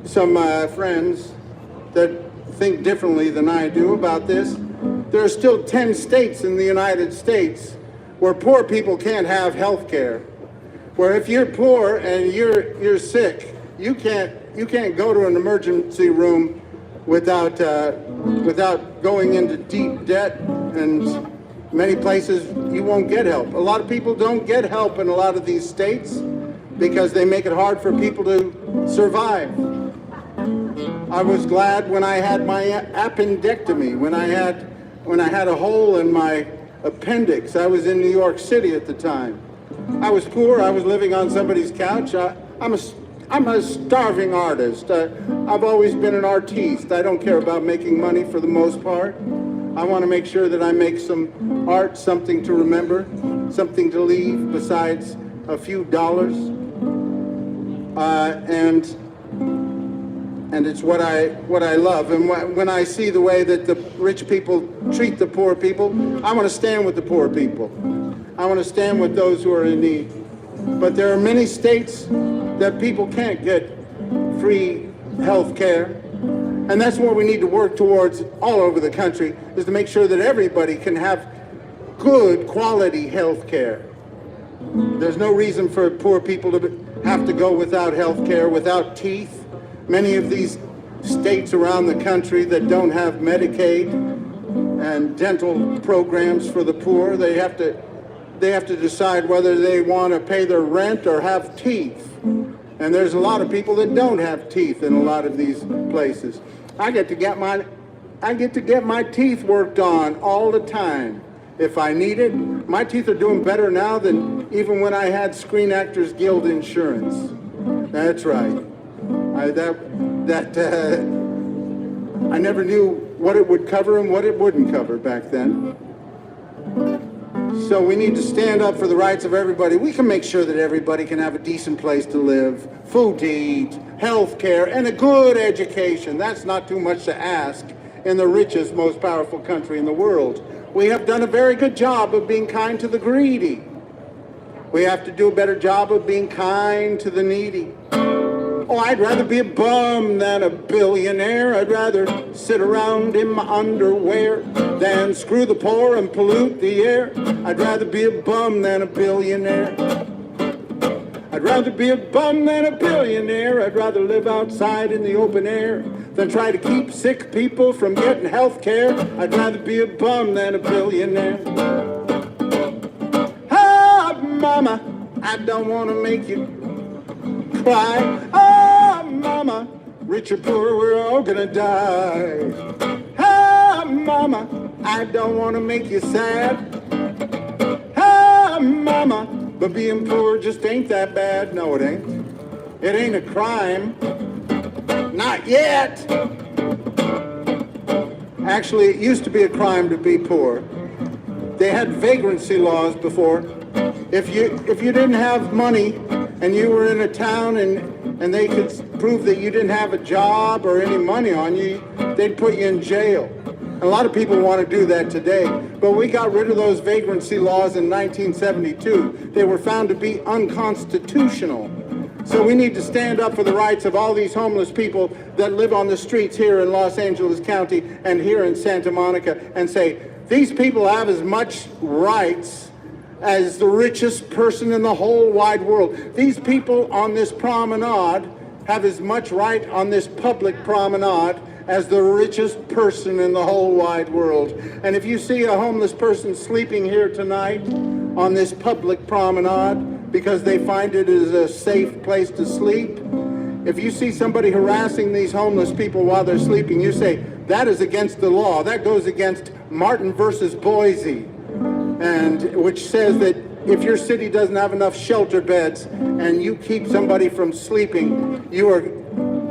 B: some friends that think differently than I do about this. There are still 10 states in the United States where poor people can't have health care. Where if you're poor and you're sick, you can't go to an emergency room without going into deep debt and Many places you won't get help. A lot of people don't get help in a lot of these states because they make it hard for people to survive. I was glad when I had my appendectomy, when I had a hole in my appendix. I was in New York City at the time. I was poor. I was living on somebody's couch. I'm a starving artist. I've always been an artiste. I don't care about making money for the most part. I want to make sure that I make some art, something to remember, something to leave besides a few dollars. And it's what I love. And when I see the way that the rich people treat the poor people, I want to stand with the poor people. I want to stand with those who are in need. But there are many states that people can't get free health care. And that's what we need to work towards all over the country, is to make sure that everybody can have good quality health care. There's no reason for poor people to have to go without health care, without teeth. Many of these states around the country that don't have Medicaid and dental programs for the poor, they have to decide whether they want to pay their rent or have teeth. And there's a lot of people that don't have teeth in a lot of these places. I get to get my teeth worked on all the time if I need it. My teeth are doing better now than even when I had Screen Actors Guild insurance. That's right. I never knew what it would cover and what it wouldn't cover back then. So we need to stand up for the rights of everybody. We can make sure that everybody can have a decent place to live, food to eat, health care, and a good education. That's not too much to ask in the richest, most powerful country in the world. We have done a very good job of being kind to the greedy. We have to do a better job of being kind to the needy. Oh, I'd rather be a bum than a billionaire. I'd rather sit around in my underwear than screw the poor and pollute the air. I'd rather be a bum than a billionaire. I'd rather be a bum than a billionaire. I'd rather live outside in the open air than try to keep sick people from getting health care. I'd rather be a bum than a billionaire. Ah, mama, I don't want to make you cry. Ah, mama, rich or poor, we're all gonna die. Ah, mama, I don't want to make you sad. Ah, mama, but being poor just ain't that bad. No, it ain't. It ain't a crime. Not yet. Actually, it used to be a crime to be poor. They had vagrancy laws before. If you didn't have money and you were in a town and they could prove that you didn't have a job or any money on you, they'd put you in jail. A lot of people want to do that today, but we got rid of those vagrancy laws in 1972. They were found to be unconstitutional. So we need to stand up for the rights of all these homeless people that live on the streets here in Los Angeles County and here in Santa Monica and say, these people have as much rights as the richest person in the whole wide world. These people on this promenade have as much right on this public promenade as the richest person in the whole wide world. And if you see a homeless person sleeping here tonight on this public promenade because they find it is a safe place to sleep, if you see somebody harassing these homeless people while they're sleeping, you say, that is against the law. That goes against Martin versus Boise, and which says that if your city doesn't have enough shelter beds and you keep somebody from sleeping, you are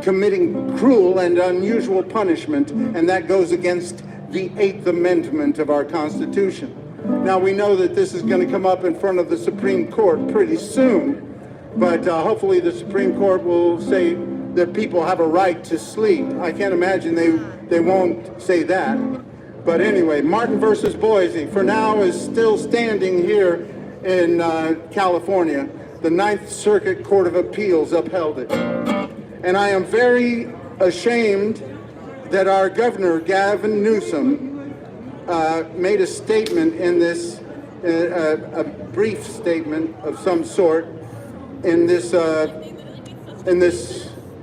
B: committing cruel and unusual punishment, and that goes against the 8th Amendment of our Constitution. Now, we know that this is going to come up in front of the Supreme Court pretty soon, but hopefully the Supreme Court will say that people have a right to sleep. I can't imagine they won't say that. But anyway, Martin versus Boise, for now, is still standing here in California. The Ninth Circuit Court of Appeals upheld it. And I am very ashamed that our governor, Gavin Newsom, made a statement in this, a brief statement of some sort in this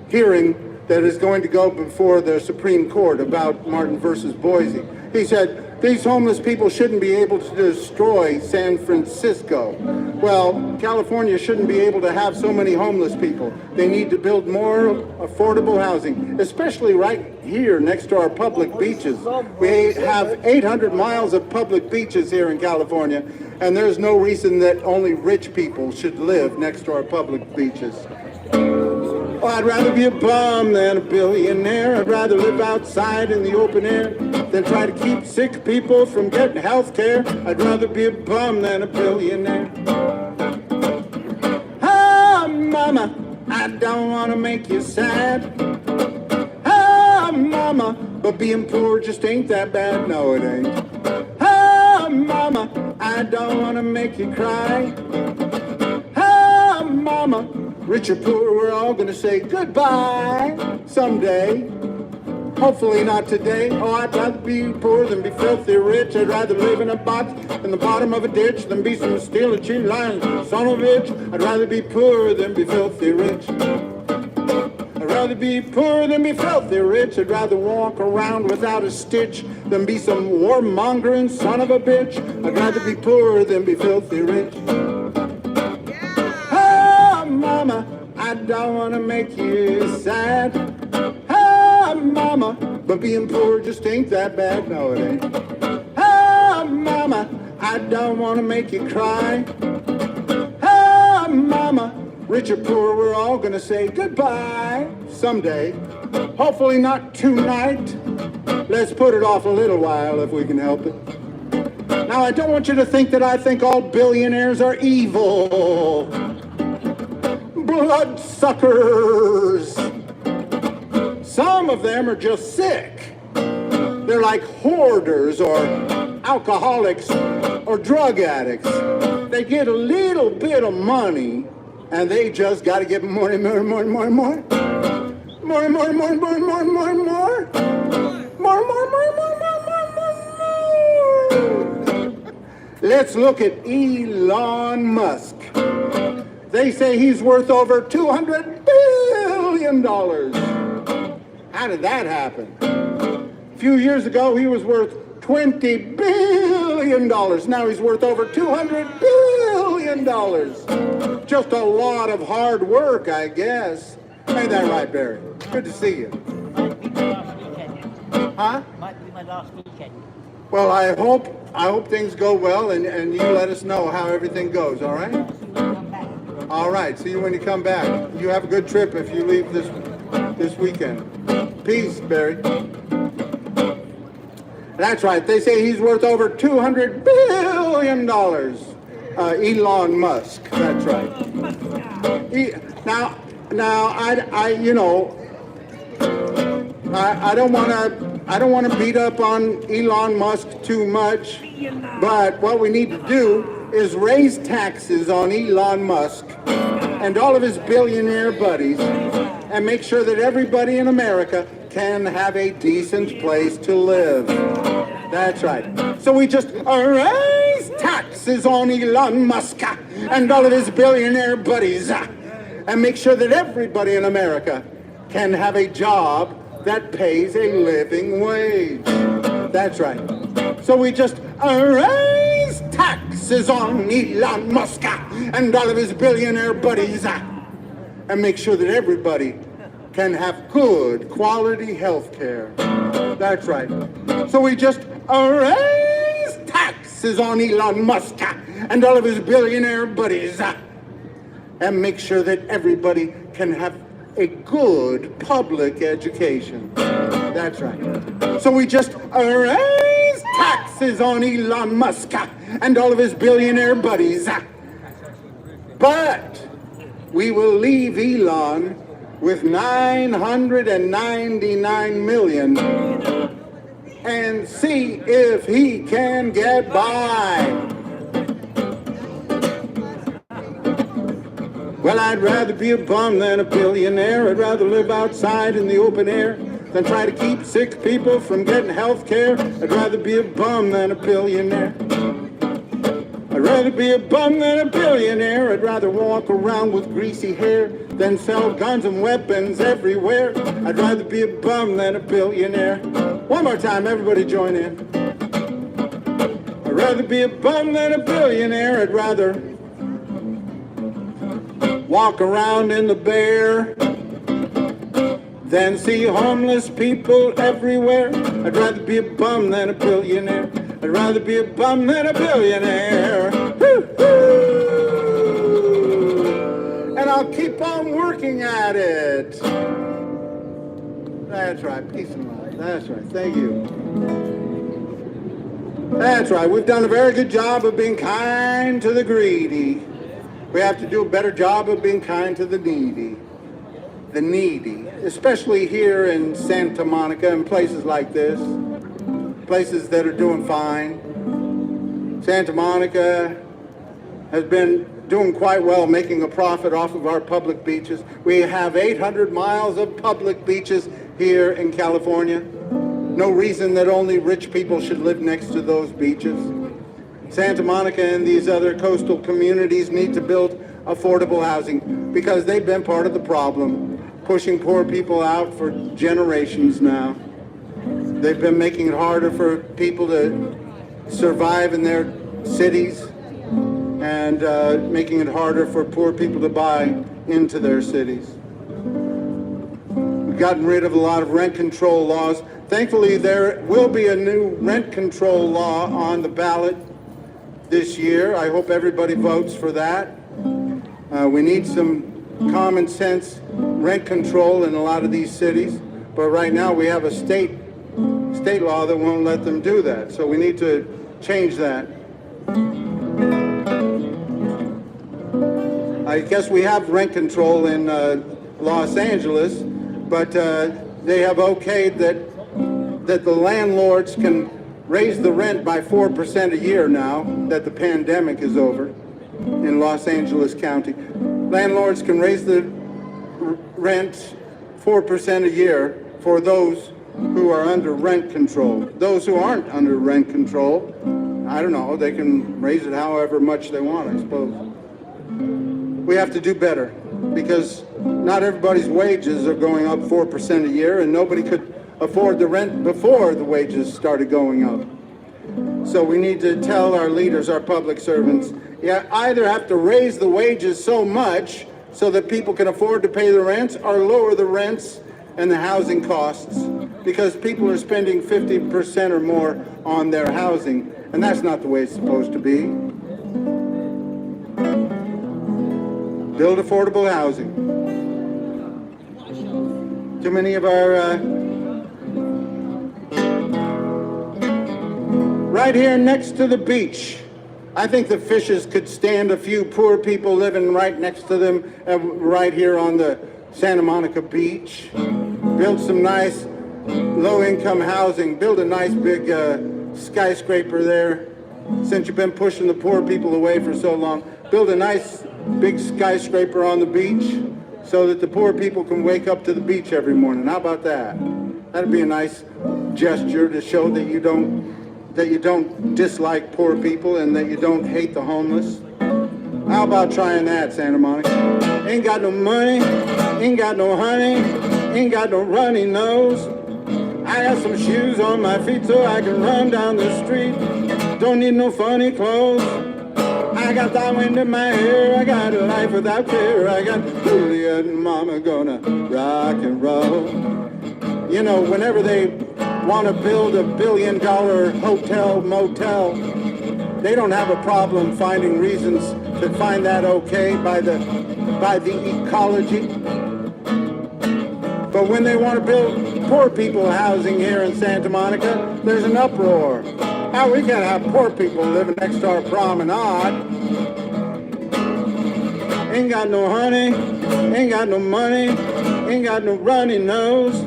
B: hearing that is going to go before the Supreme Court about Martin versus Boise. He said, these homeless people shouldn't be able to destroy San Francisco. Well, California shouldn't be able to have so many homeless people. They need to build more affordable housing, especially right here next to our public beaches. We have 800 miles of public beaches here in California, and there's no reason that only rich people should live next to our public beaches. Oh, I'd rather be a bum than a billionaire. I'd rather live outside in the open air than try to keep sick people from getting health care. I'd rather be a bum than a billionaire. Oh, mama, I don't want to make you sad. Oh, mama, but being poor just ain't that bad. No, it ain't. Oh, mama, I don't want to make you cry. Oh, mama, rich or poor, we're all gonna say goodbye someday. Hopefully not today. Oh, I'd rather be poor than be filthy rich. I'd rather live in a box in the bottom of a ditch than be some stealing, cheating, lying son of a bitch. I'd rather be poor than be filthy rich. I'd rather be poor than be filthy rich. I'd rather walk around without a stitch than be some warmongering son of a bitch. I'd rather be poor than be filthy rich. Mama, I don't want to make you sad. Ah, mama, but being poor just ain't that bad. No, it ain't. Ah, mama, I don't want to make you cry. Ah, mama, rich or poor, we're all gonna say goodbye someday. Hopefully not tonight. Let's put it off a little while if we can help it. Now, I don't want you to think that I think all billionaires are evil. Bloodsuckers. Some of them are just sick. They're like hoarders or alcoholics or drug addicts. They get a little bit of money and they just got to get more and more and more and more and more. More and more and more and more and more and more and more. More and more and more and more and more and more. Let's look at Elon Musk. They say he's worth over $200 billion. How did that happen? A few years ago, he was worth $20 billion. Now he's worth over $200 billion. Just a lot of hard work, I guess. Ain't that right, Barry? Good to see you.
G: Might be my last weekend.
B: Huh?
G: Might be my last weekend.
B: Well, I hope things go well, and you let us know how everything goes, all right? All right, see you when you come back. You have a good trip if you leave this weekend. Peace, Barry. That's right. They say he's worth over $200 billion. Elon Musk. That's right. I don't want to beat up on Elon Musk too much, but what we need to do is raise taxes on Elon Musk and all of his billionaire buddies and make sure that everybody in America can have a decent place to live. That's right. So we just raise taxes on Elon Musk and all of his billionaire buddies and make sure that everybody in America can have a job that pays a living wage. That's right. So we just raise taxes on Elon Musk and all of his billionaire buddies and make sure that everybody can have good quality health care. That's right. So we just raise taxes on Elon Musk and all of his billionaire buddies and make sure that everybody can have a good public education. That's right. So we just raise taxes on Elon Musk and all of his billionaire buddies. But we will leave Elon with 999 million and see if he can get by. Well, I'd rather be a bum than a billionaire. I'd rather live outside in the open air than try to keep sick people from getting health care. I'd rather be a bum than a billionaire. I'd rather be a bum than a billionaire. I'd rather walk around with greasy hair than sell guns and weapons everywhere. I'd rather be a bum than a billionaire. One more time, everybody join in. I'd rather be a bum than a billionaire. I'd rather walk around in the Bear than see homeless people everywhere. I'd rather be a bum than a billionaire. I'd rather be a bum than a billionaire. Woo-hoo! And I'll keep on working at it. That's right, peace and love. That's right, thank you. That's right, we've done a very good job of being kind to the greedy. We have to do a better job of being kind to the needy. The needy, especially here in Santa Monica and places like this, places that are doing fine. Santa Monica has been doing quite well, making a profit off of our public beaches. We have 800 miles of public beaches here in California. No reason that only rich people should live next to those beaches. Santa Monica and these other coastal communities need to build affordable housing because they've been part of the problem, pushing poor people out for generations now. They've been making it harder for people to survive in their cities and making it harder for poor people to buy into their cities. We've gotten rid of a lot of rent control laws. Thankfully, there will be a new rent control law on the ballot this year. I hope everybody votes for that. We need some common sense rent control in a lot of these cities, but right now we have a state law that won't let them do that, so we need to change that. I guess we have rent control in Los Angeles, but they have okayed that the landlords can raise the rent by 4% a year now that the pandemic is over in Los Angeles County. Landlords can raise the rent 4% a year for those who are under rent control. Those who aren't under rent control, I don't know, they can raise it however much they want, I suppose. We have to do better because not everybody's wages are going up 4% a year and nobody could afford the rent before the wages started going up. So we need to tell our leaders, our public servants, either have to raise the wages so much so that people can afford to pay the rents or lower the rents and the housing costs because people are spending 50% or more on their housing, and that's not the way it's supposed to be. Build affordable housing. Too many of our right here next to the beach. I think the fishes could stand a few poor people living right next to them right here on the Santa Monica beach. Build some nice low-income housing. Build a nice big skyscraper there. Since you've been pushing the poor people away for so long, build a nice big skyscraper on the beach so that the poor people can wake up to the beach every morning. How about that? That'd be a nice gesture to show that you don't dislike poor people and that you don't hate the homeless. How about trying that, Santa Monica? Ain't got no money, ain't got no honey, ain't got no runny nose. I got some shoes on my feet so I can run down the street. Don't need no funny clothes. I got the wind in my hair, I got a life without care. I got Juliet and Mama gonna rock and roll. You know, whenever they want to build $1 billion hotel, motel, they don't have a problem finding reasons to find that okay by the ecology. But when they want to build poor people housing here in Santa Monica, there's an uproar. How we can have poor people living next to our promenade? Ain't got no honey, ain't got no money, ain't got no runny nose.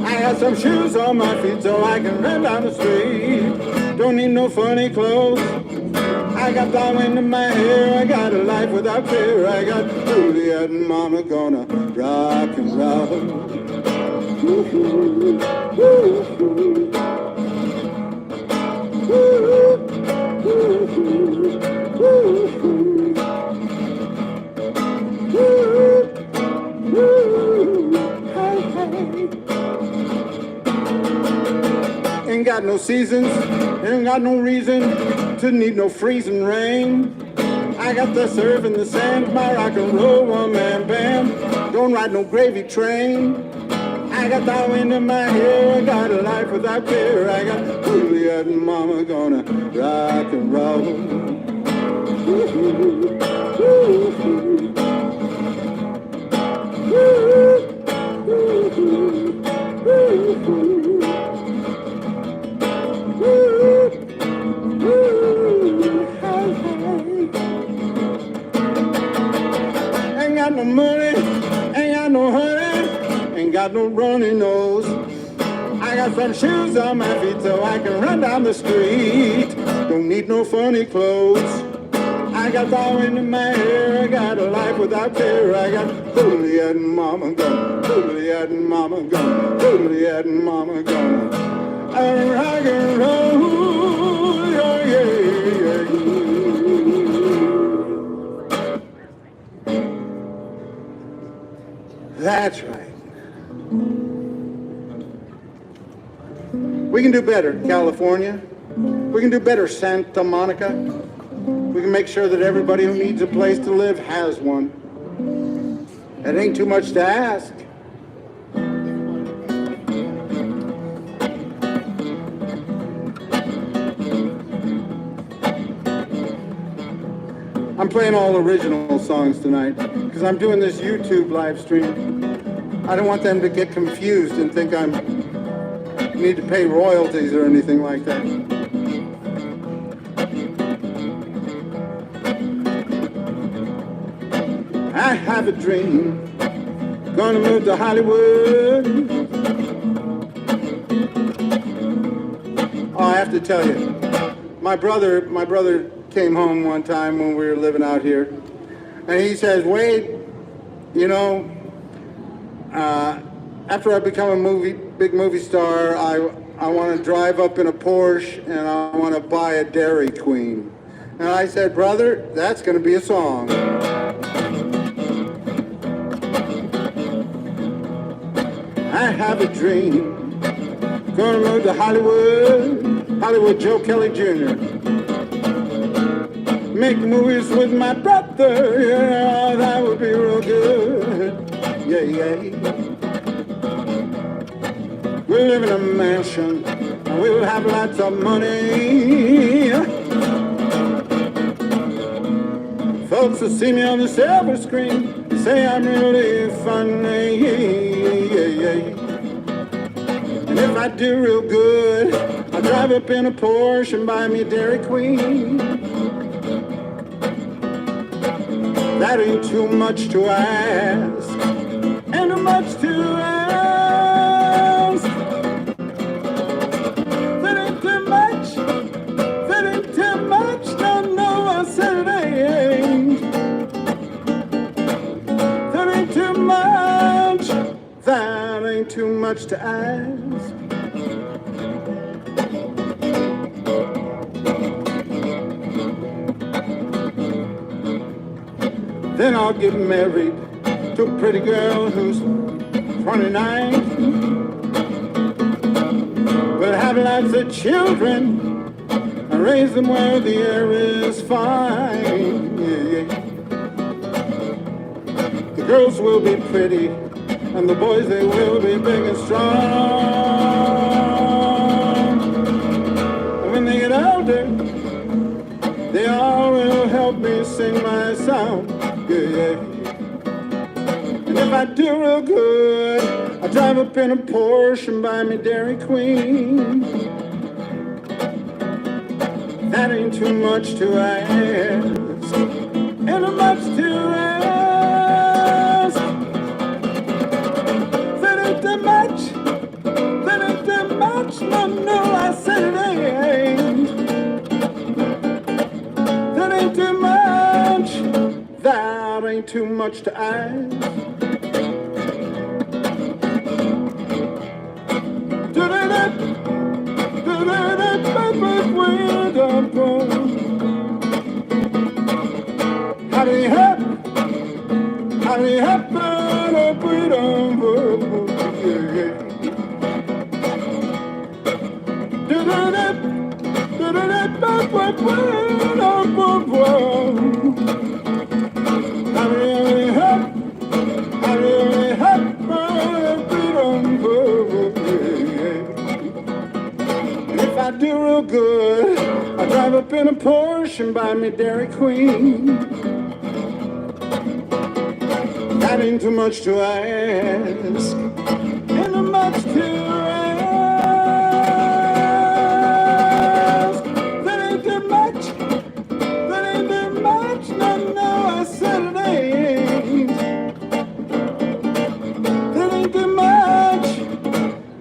B: I got some shoes on my feet so I can run down the street. Don't need no funny clothes. I got the wind in my hair. I got a life without fear. I got Juliet and Mama gonna rock and roll. Woo-hoo, woo-hoo, woo-hoo, woo-hoo, woo-hoo. Ain't got no seasons, ain't got no reason to need no freezing rain. I got the surf in the sand, my rock and roll one-man band. Don't ride no gravy train. I got the wind in my hair, I got a life without fear. I got Juliet and Mama gonna rock and roll. Ooh, ain't got no money, ain't got no honey, ain't got no runny nose. I got some shoes on my feet so I can run down the street. Don't need no funny clothes. I got the wind in my hair, I got a life without fear. I got Juliet and Mama gonna, Juliet and Mama gonna, Juliet and Mama gonna rock and roll, yeah, yeah, yeah. That's right. We can do better, California. We can do better, Santa Monica. We can make sure that everybody who needs a place to live has one. That ain't too much to ask. I'm playing all original songs tonight because I'm doing this YouTube live stream. I don't want them to get confused and think I need to pay royalties or anything like that. I have a dream, gonna move to Hollywood. Oh, I have to tell you, my brother came home one time when we were living out here, and he says, Wade, you know, after I become a big movie star, I want to drive up in a Porsche and I want to buy a Dairy Queen. And I said, brother, that's going to be a song. I have a dream, gonna move to Hollywood Joe Kelley Jr. Make movies with my brother, yeah, that would be real good, yeah, yeah. We'll live in a mansion, and we'll have lots of money. Folks will see me on the silver screen, say I'm really funny, yeah, yeah. And if I do real good, I'll drive up in a Porsche and buy me a Dairy Queen. That ain't too much to ask, ain't too much to ask. That ain't too much, that ain't too much, no, I said it ain't. That ain't too much, that ain't too much to ask. Then I'll get married to a pretty girl who's 29. We'll have lots of children and raise them where the air is fine. Yeah, yeah. The girls will be pretty and the boys, they will be big and strong. And when they get older, they all will help me sing my song. Yeah. And if I do real good, I'll drive up in a Porsche and buy me Dairy Queen. That ain't too much to ask, ain't too much to ask. That ain't too much, that ain't too much, no, I said it ain't. That ain't too much, that ain't too much to ask. Do And if I do real good, I drive up in a Porsche and buy me Dairy Queen. That ain't too much to ask. Ain't too much to ask. That ain't too much. That ain't too much. No, no, I said it ain't. That ain't too much.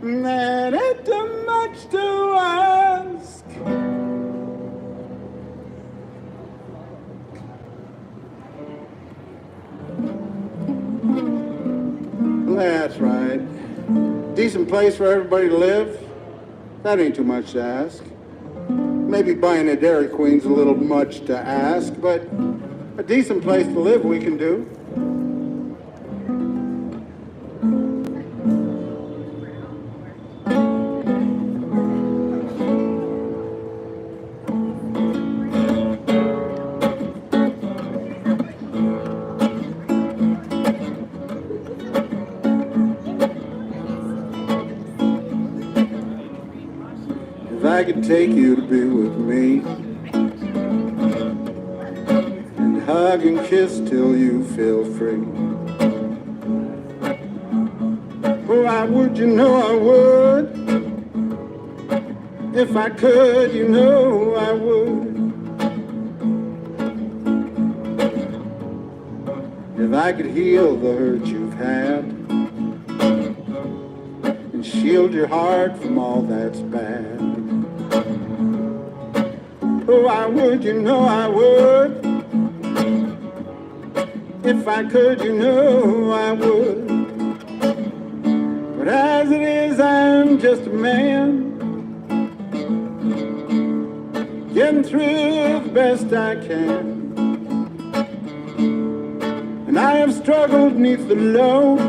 B: That ain't too much to ask. That's right. Decent place for everybody to live. That ain't too much to ask. Maybe buying a Dairy Queen's a little much to ask, but a decent place to live we can do. If I could take you to be with me and hug and kiss till you feel free. Oh, I would, you know I would. If I could, you know I would. If I could heal the hurt you've had and shield your heart from all that's bad. Oh, I would, you know I would. If I could, you know I would. But as it is, I'm just a man, getting through the best I can. And I have struggled neath the load,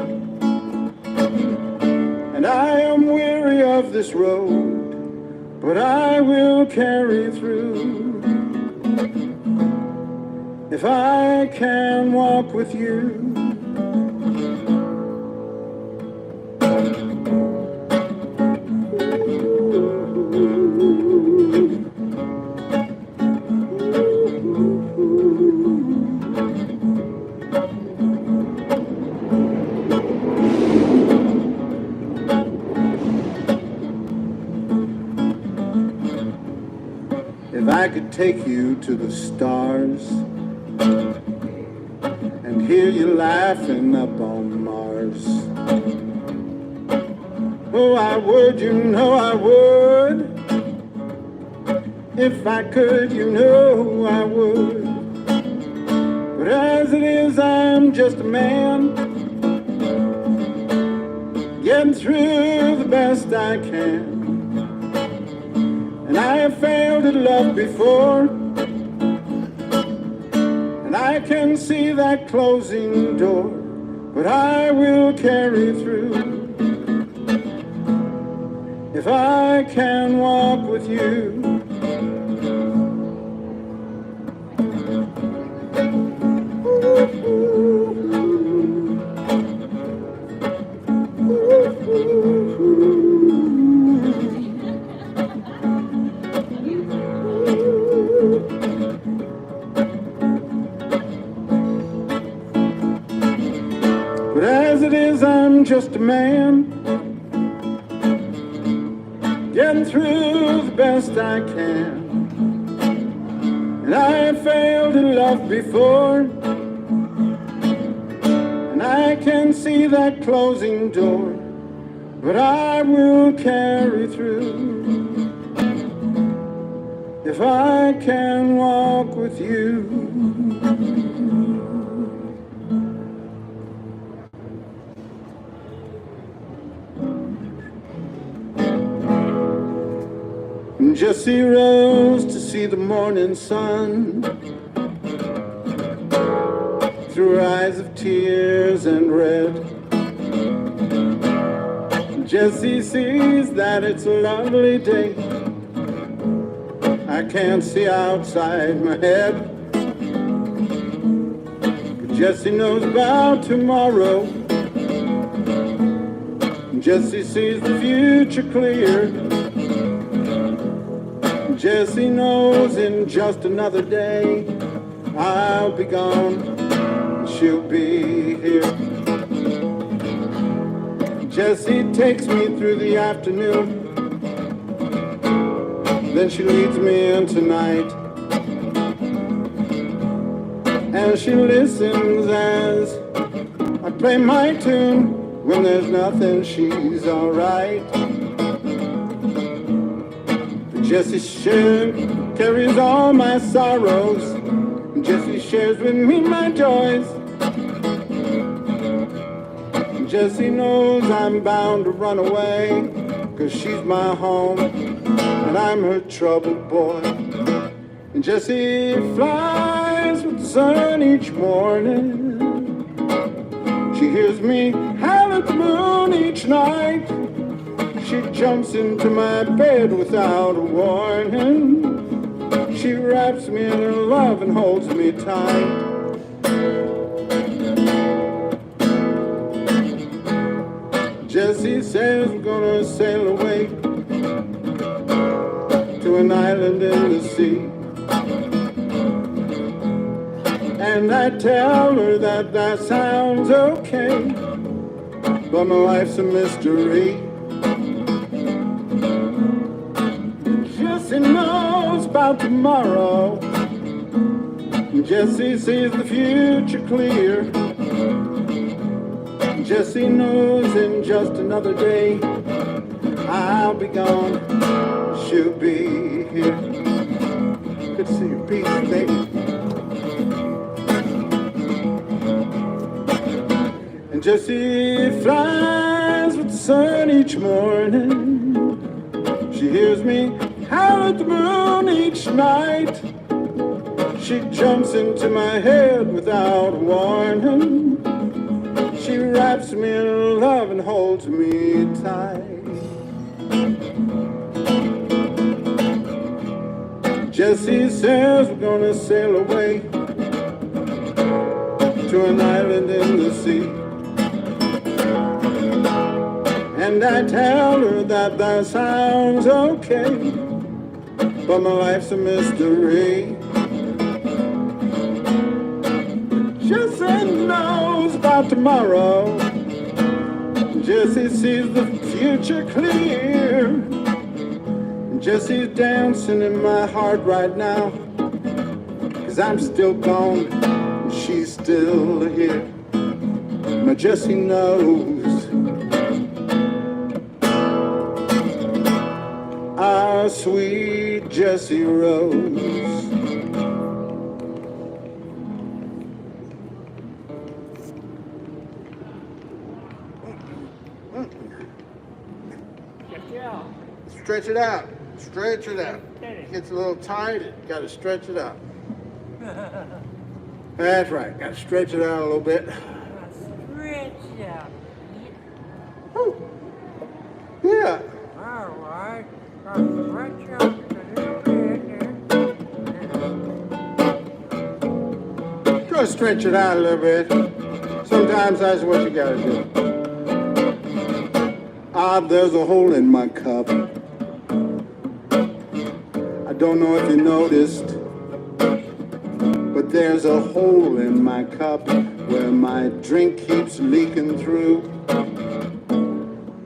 B: and I am weary of this road, but I will carry through. If I can walk with you. If I could take you to the stars and hear you laughing up on Mars. Oh, I would, you know I would. If I could, you know I would. But as it is, I'm just a man, getting through the best I can. And I have failed at love before, and I can see that closing door, but I will carry through. If I can walk with you. But as it is, I'm just a man, getting through the best I can. And I have failed in love before, and I can see that closing door, but I will carry through. If I can walk with you. Jessie rose to see the morning sun through her eyes of tears and red. Jessie sees that it's a lovely day I can't see outside my head. Jesse knows about tomorrow. Jesse sees the future clear. Jesse knows in just another day I'll be gone, she'll be here. Jesse takes me through the afternoon, then she leads me into night. And she listens as I play my tune. When there's nothing, she's alright. Jessie carries all my sorrows. Jessie shares with me my joys. Jessie knows I'm bound to run away, 'cause she's my home and I'm her troubled boy. And Jessie flies with the sun each morning. She hears me howl at the moon each night. She jumps into my bed without a warning. She wraps me in her love and holds me tight. Jessie says we're gonna sail away to an island in the sea. And I tell her that that sounds okay, but my life's a mystery. Jessie knows about tomorrow. Jessie sees the future clear. Jessie knows in just another day I'll be gone, she'll be here. Good to see you. Peace, baby. And Jessie flies with the sun each morning. She hears me howl at the moon each night. She jumps into my head without a warning. She wraps me in love and holds me tight. Jessie says we're gonna sail away to an island in the sea. And I tell her that that sounds okay, but my life's a mystery. Jessie knows about tomorrow. Jessie sees the future clear. Jessie's dancing in my heart right now, 'cause I'm still gone and she's still here. Now Jessie knows our sweet Jessie Rose. Stretch it out. Stretch it out. It gets a little tight. You got to stretch it out. That's right. Got to stretch it out a little bit.
G: Stretch out.
B: Woo. Yeah.
G: All right. Stretch out a little bit.
B: Just stretch it out a little bit. Sometimes that's what you got to do. Ah, there's a hole in my cup. I don't know if you noticed, but there's a hole in my cup where my drink keeps leaking through.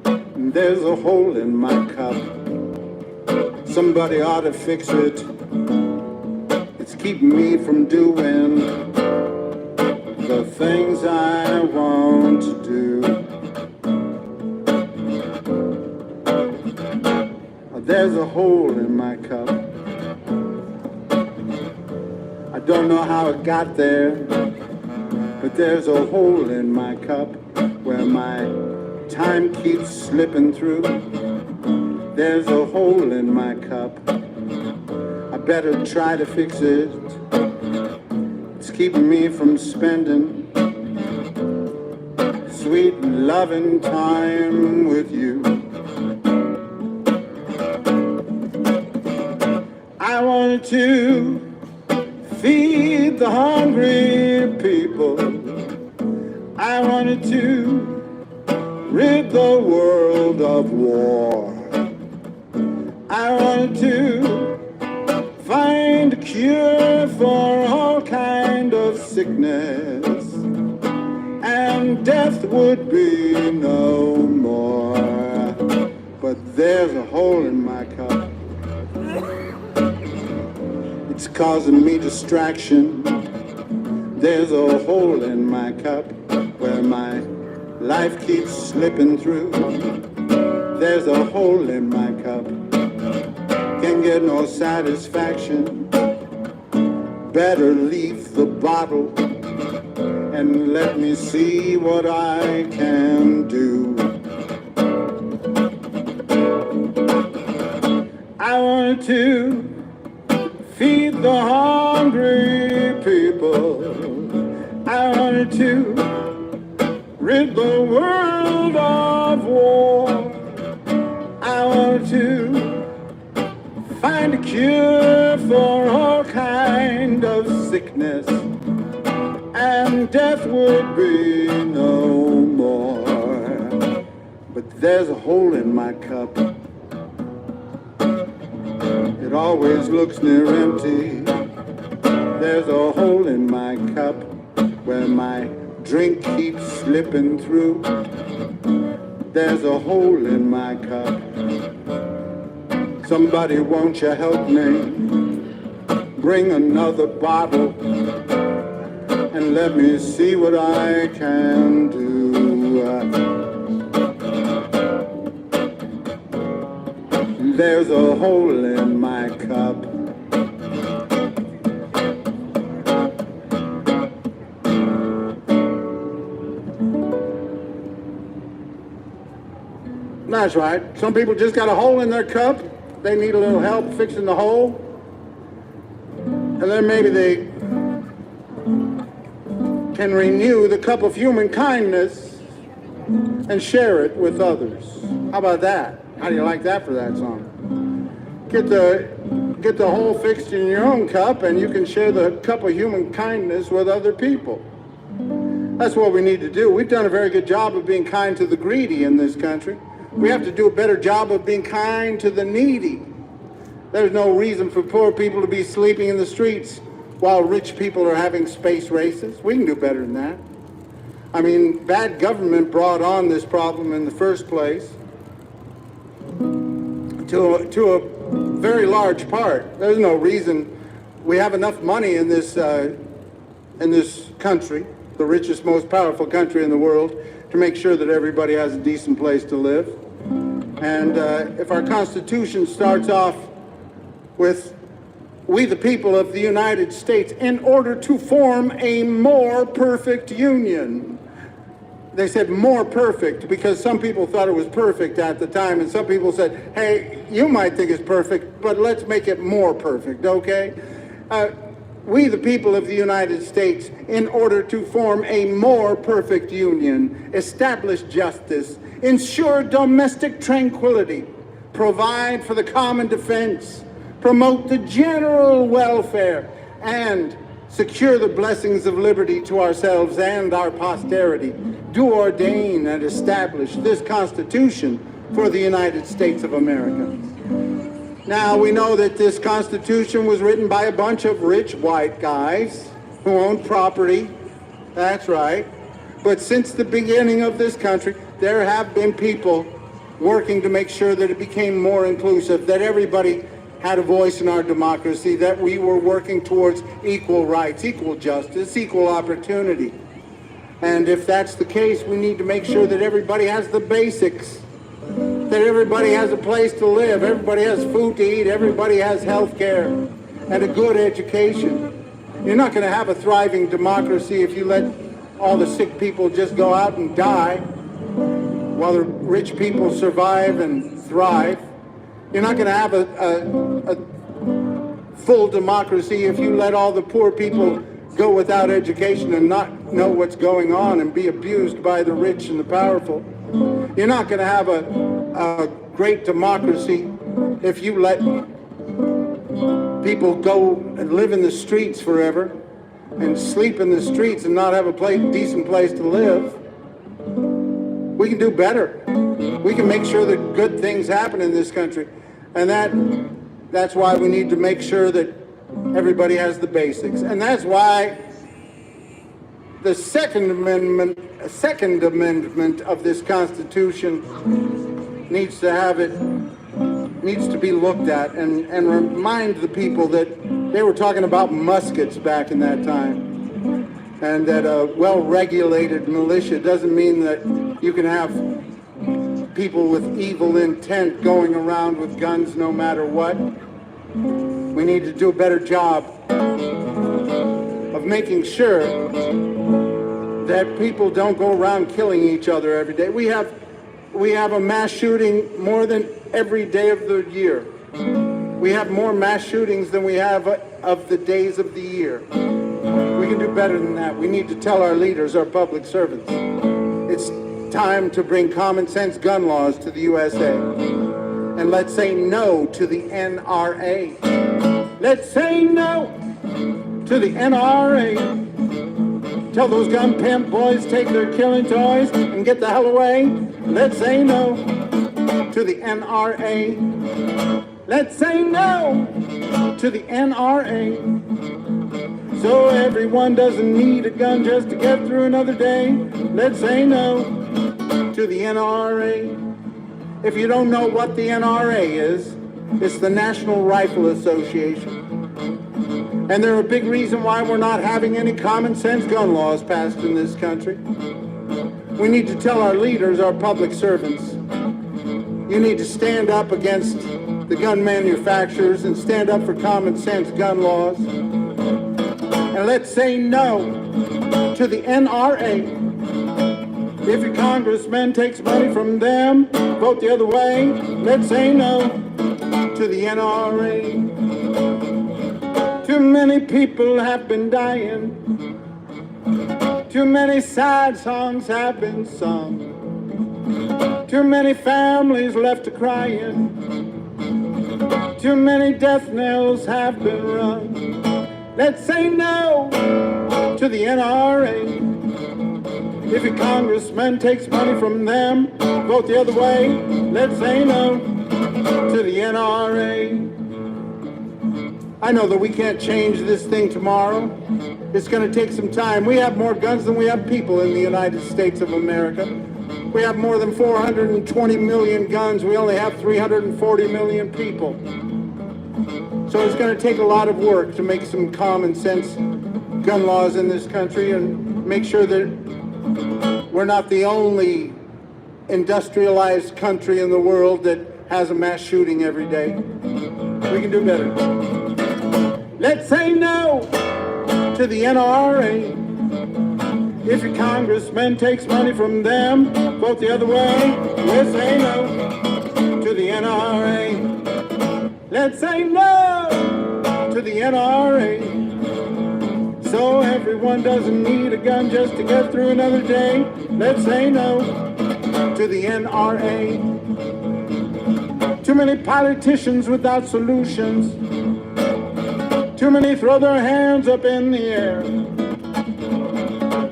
B: And there's a hole in my cup. Somebody ought to fix it. It's keeping me from doing the things I want to do. There's a hole in my cup. I don't know how it got there, but there's a hole in my cup where my time keeps slipping through. There's a hole in my cup. I better try to fix it. It's keeping me from spending sweet loving time with you. I wanted to feed the hungry people. I wanted to rid the world of war. I wanted to find a cure for all kind of sickness, and death would be no more. But there's a hole in my cup. It's causing me distraction. There's a hole in my cup where my life keeps slipping through. There's a hole in my cup. Can't get no satisfaction. Better leave the bottle and let me see what I can do. I wanted to feed the hungry people. I wanted to rid the world of war. I wanted to find a cure for all kind of sickness, and death would be no more. But there's a hole in my cup. It always looks near empty. There's a hole in my cup where my drink keeps slipping through. There's a hole in my cup. Somebody, won't you help me? Bring another bottle and let me see what I can do. There's a hole in my cup. That's right. Some people just got a hole in their cup. They need a little help fixing the hole. And then maybe they can renew the cup of human kindness and share it with others. How about that? How do you like that for that song? Get the hole fixed in your own cup, and you can share the cup of human kindness with other people. That's what we need to do. We've done a very good job of being kind to the greedy in this country. We have to do a better job of being kind to the needy. There's no reason for poor people to be sleeping in the streets while rich people are having space races. We can do better than that. I mean, bad government brought on this problem in the first place. To a very large part. There's no reason. We have enough money in this country, the richest, most powerful country in the world, to make sure that everybody has a decent place to live. And if our Constitution starts off with, "We the people of the United States, in order to form a more perfect union." They said more perfect because some people thought it was perfect at the time, and some people said, "Hey, you might think it's perfect, but let's make it more perfect, okay? We, the people of the United States, in order to form a more perfect union, establish justice, ensure domestic tranquility, provide for the common defense, promote the general welfare, and secure the blessings of liberty to ourselves and our posterity, do ordain and establish this Constitution for the United States of America." Now, we know that this Constitution was written by a bunch of rich white guys who owned property. That's right. But since the beginning of this country, there have been people working to make sure that it became more inclusive, that everybody had a voice in our democracy, that we were working towards equal rights, equal justice, equal opportunity. And if that's the case, we need to make sure that everybody has the basics, that everybody has a place to live, everybody has food to eat, everybody has health care, and a good education. You're not going to have a thriving democracy if you let all the sick people just go out and die while the rich people survive and thrive. You're not going to have a full democracy if you let all the poor people go without education and not know what's going on and be abused by the rich and the powerful. You're not going to have a great democracy if you let people go and live in the streets forever and sleep in the streets and not have a decent place to live. We can do better. We can make sure that good things happen in this country. And that's why we need to make sure that everybody has the basics. And that's why the Second Amendment of this Constitution needs to be looked at and remind the people that they were talking about muskets back in that time. And that a well-regulated militia doesn't mean that you can have people with evil intent going around with guns no matter what. We need to do a better job of making sure that people don't go around killing each other every day. We have a mass shooting more than every day of the year. We have more mass shootings than we have of the days of the year. We can do better than that. We need to tell our leaders, our public servants, it's time to bring common sense gun laws to the USA. And let's say no to the NRA. Let's say no to the NRA. Tell those gun pimp boys take their killing toys and get the hell away. Let's say no to the NRA. Let's say no to the NRA. So everyone doesn't need a gun just to get through another day. Let's say no to the NRA. If you don't know what the NRA is, it's the National Rifle Association. And they're a big reason why we're not having any common sense gun laws passed in this country. We need to tell our leaders, our public servants, you need to stand up against the gun manufacturers and stand up for common sense gun laws. And let's say no to the NRA. If your congressman takes money from them, vote the other way. Let's say no to the NRA. Too many people have been dying. Too many sad songs have been sung. Too many families left to crying. Too many death knells have been rung. Let's say no to the NRA. If your congressman takes money from them, vote the other way. Let's say no to the NRA. I know that we can't change this thing tomorrow. It's going to take some time. We have more guns than we have people in the United States of America. We have more than 420 million guns. We only have 340 million people. So it's going to take a lot of work to make some common sense gun laws in this country and make sure that we're not the only industrialized country in the world that has a mass shooting every day. We can do better. Let's say no to the NRA. If your congressman takes money from them, vote the other way. Let's say no to the NRA. Let's say no to the NRA. So everyone doesn't need a gun just to get through another day. Let's say no to the NRA. Too many politicians without solutions. Too many throw their hands up in the air.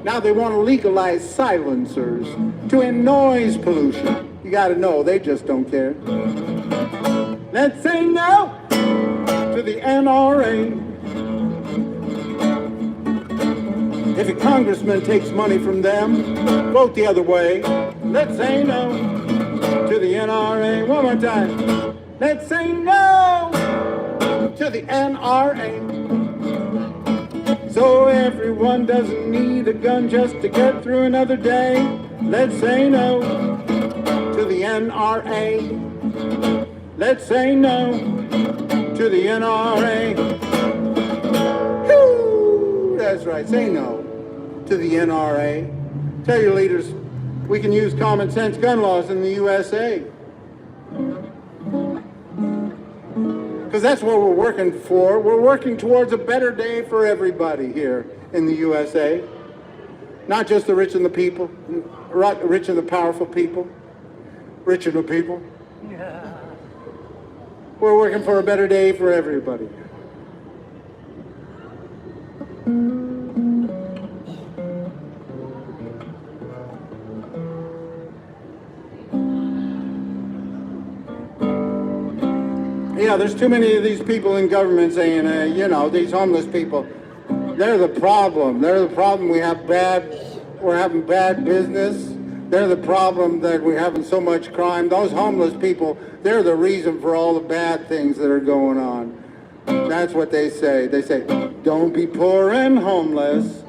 B: Now they want to legalize silencers to end noise pollution. You got to know, they just don't care. Let's say no to the NRA. If a congressman takes money from them, vote the other way. Let's say no to the NRA. One more time. Let's say no to the NRA. So everyone doesn't need a gun just to get through another day. Let's say no to the NRA. Let's say no to the NRA. Woo! That's right, say no to the NRA. Tell your leaders we can use common sense gun laws in the USA. Because that's what we're working for. We're working towards a better day for everybody here in the USA. Not just the rich and the people, rich and the powerful people, rich and the people. We're working for a better day for everybody. Yeah, there's too many of these people in government saying, these homeless people, they're the problem. They're the problem. We're having bad business. They're the problem that we're having so much crime. Those homeless people, they're the reason for all the bad things that are going on. That's what they say. They say, don't be poor and homeless.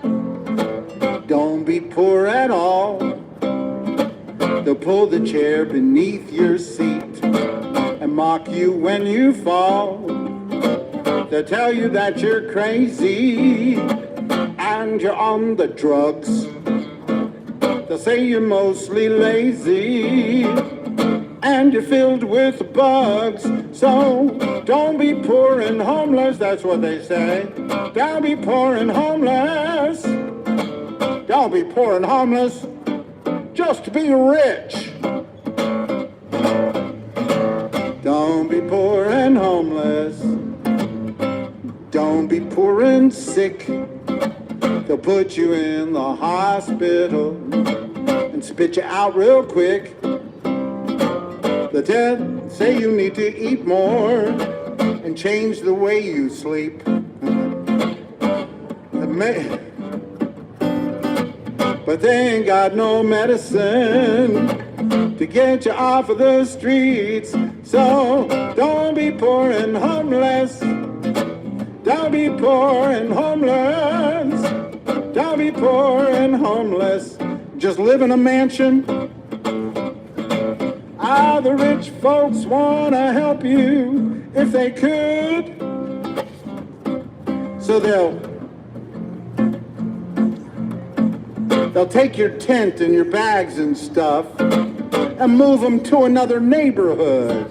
B: Don't be poor at all. They'll pull the chair beneath your seat and mock you when you fall. They'll tell you that you're crazy and you're on the drugs. They'll say you're mostly lazy and you're filled with bugs. So don't be poor and homeless, that's what they say. Don't be poor and homeless. Don't be poor and homeless. Just be rich. Don't be poor and homeless. Don't be poor and sick. They'll put you in the hospital and spit you out real quick. They'll say you need to eat more and change the way you sleep. But they ain't got no medicine to get you off of the streets. So don't be poor and homeless. Don't be poor and homeless. Don't be poor and homeless. Just live in a mansion. The rich folks want to help you if they could. So they'll take your tent and your bags and stuff and move them to another neighborhood.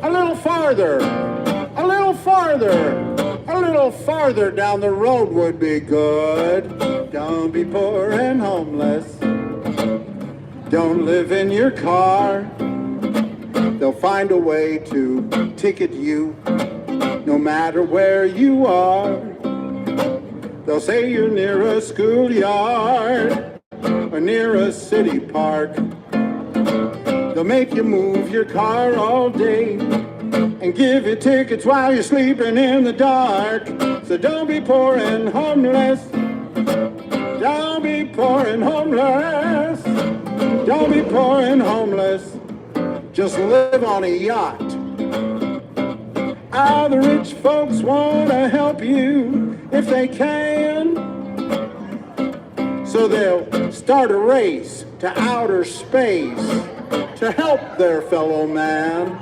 B: A little farther, a little farther, a little farther down the road would be good. Don't be poor and homeless. Don't live in your car. They'll find a way to ticket you no matter where you are. They'll say you're near a schoolyard or near a city park. They'll make you move your car all day and give you tickets while you're sleeping in the dark. So don't be poor and homeless. Don't be poor and homeless. Don't be poor and homeless. Just live on a yacht. The rich folks want to help you if they can. So they'll start a race to outer space to help their fellow man.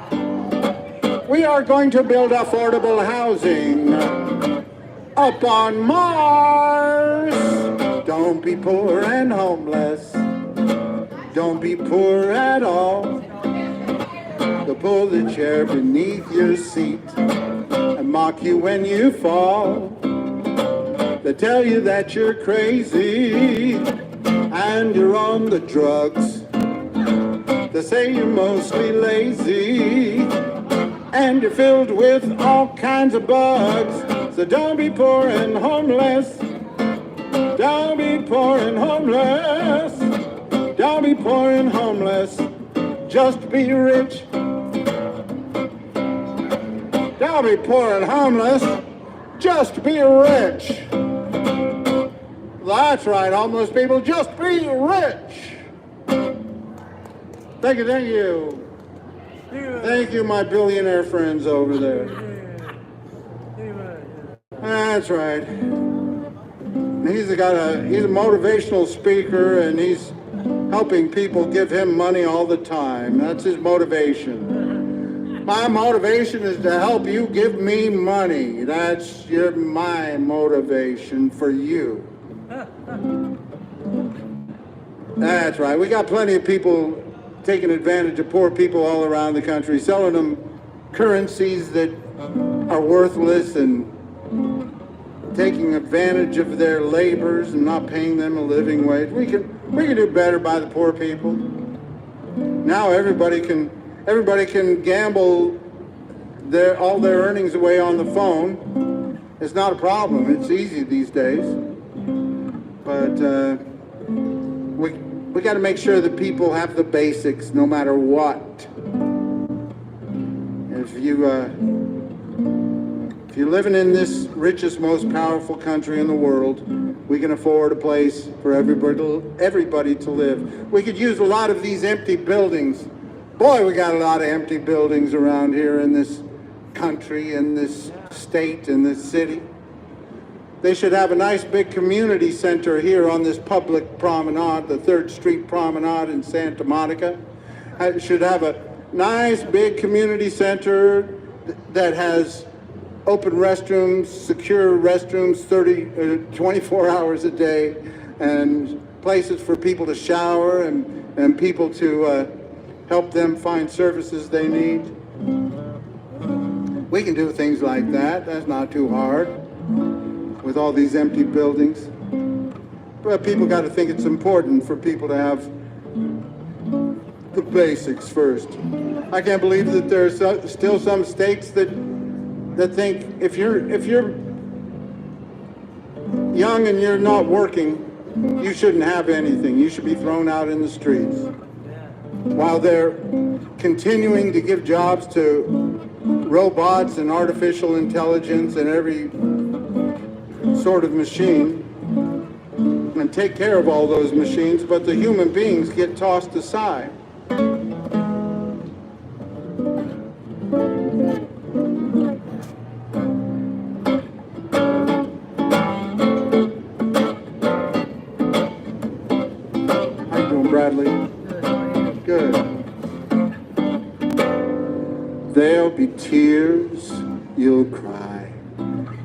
B: We are going to build affordable housing up on Mars. Don't be poor and homeless. Don't be poor at all. They'll pull the chair beneath your seat and mock you when you fall. They tell you that you're crazy and you're on the drugs. They say you're mostly lazy and you're filled with all kinds of bugs. So don't be poor and homeless. Don't be poor and homeless. Don't be poor and homeless. Just be rich. Don't be poor and homeless. Just be rich. That's right, homeless people. Just be rich. Thank you, thank you. Thank you, my billionaire friends over there. That's right. He's a motivational speaker, and he's helping people give him money all the time. That's his motivation. My motivation is to help you give me money. That's my motivation for you. That's right. We got plenty of people taking advantage of poor people all around the country, selling them currencies that are worthless and taking advantage of their labors and not paying them a living wage. We can do better by the poor people. Now everybody can gamble all their earnings away on the phone. It's not a problem. It's easy these days. But we got to make sure that people have the basics no matter what. If you're living in this richest, most powerful country in the world, we can afford a place for everybody to live. We could use a lot of these empty buildings. Boy, we got a lot of empty buildings around here in this country, in this state, in this city. They should have a nice big community center here on this public promenade, the 3rd Street Promenade in Santa Monica. It should have a nice big community center that has open restrooms, secure restrooms 24 hours a day, and places for people to shower and people to help them find services they need. We can do things like that. That's not too hard with all these empty buildings. But people got to think it's important for people to have the basics first. I can't believe that there's still some states that think if you're young and you're not working, you shouldn't have anything. You should be thrown out in the streets. While they're continuing to give jobs to robots and artificial intelligence and every sort of machine, and take care of all those machines, but the human beings get tossed aside. How you doing, Bradley? Good. There'll be tears, you'll cry,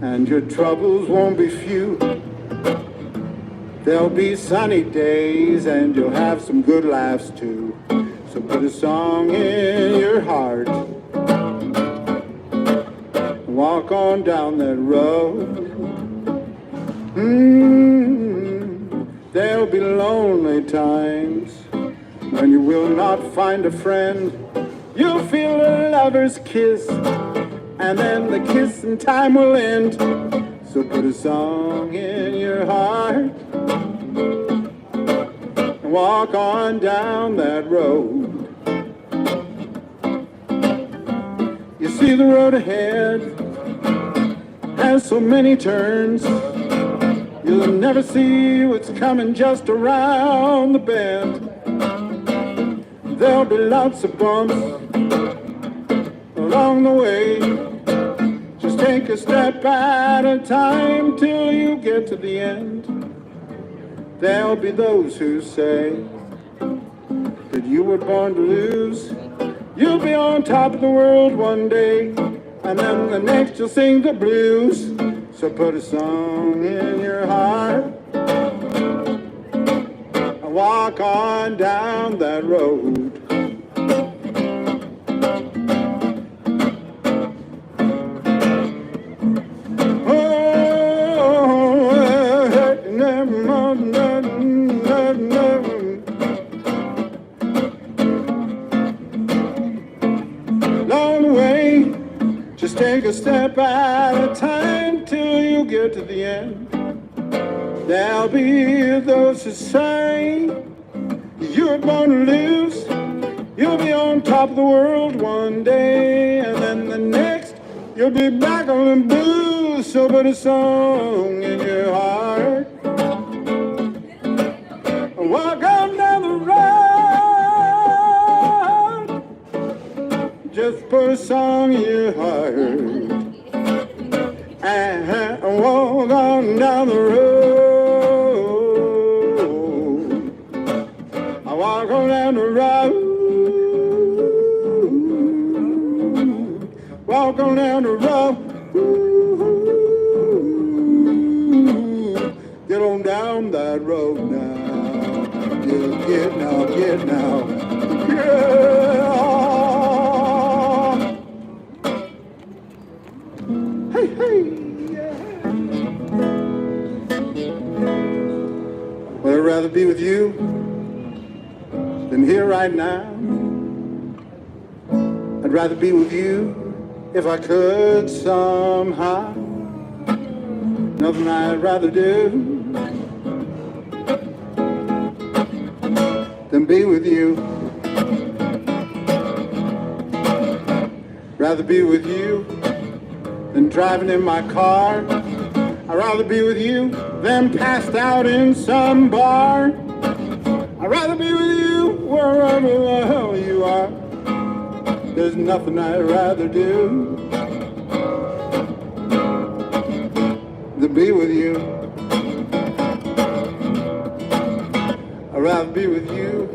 B: and your troubles won't be few. There'll be sunny days and you'll have some good laughs too. So put a song in your heart, walk on down that road. There'll be lonely times when you will not find a friend. You'll feel a lover's kiss, and then the kissing time will end. So put a song in your heart and walk on down that road. You see the road ahead has so many turns. You'll never see what's coming just around the bend. There'll be lots of bumps along the way. Just take a step at a time till you get to the end. There'll be those who say that you were born to lose. You'll be on top of the world one day, and then the next you'll sing the blues. So put a song in your heart and walk on down that road. Just take a step at a time till you get to the end. There'll be those who say you're born to lose. You'll be on top of the world one day, and then the next you'll be back on the blues. So put a song in your heart and walk on down the road. Just put a song in your heart and walk on down the road. I walk on down the road, walk on down the road. Get on down that road now. Get now, get now. Yeah. Hey, hey, yeah. Well, I'd rather be with you than here right now. I'd rather be with you If I could somehow, nothing I'd rather do than be with you. Rather be with you than driving in my car. I'd rather be with you than passed out in some bar. I'd rather be with you wherever the hell you are. There's nothing I'd rather do than be with you. I'd rather be with you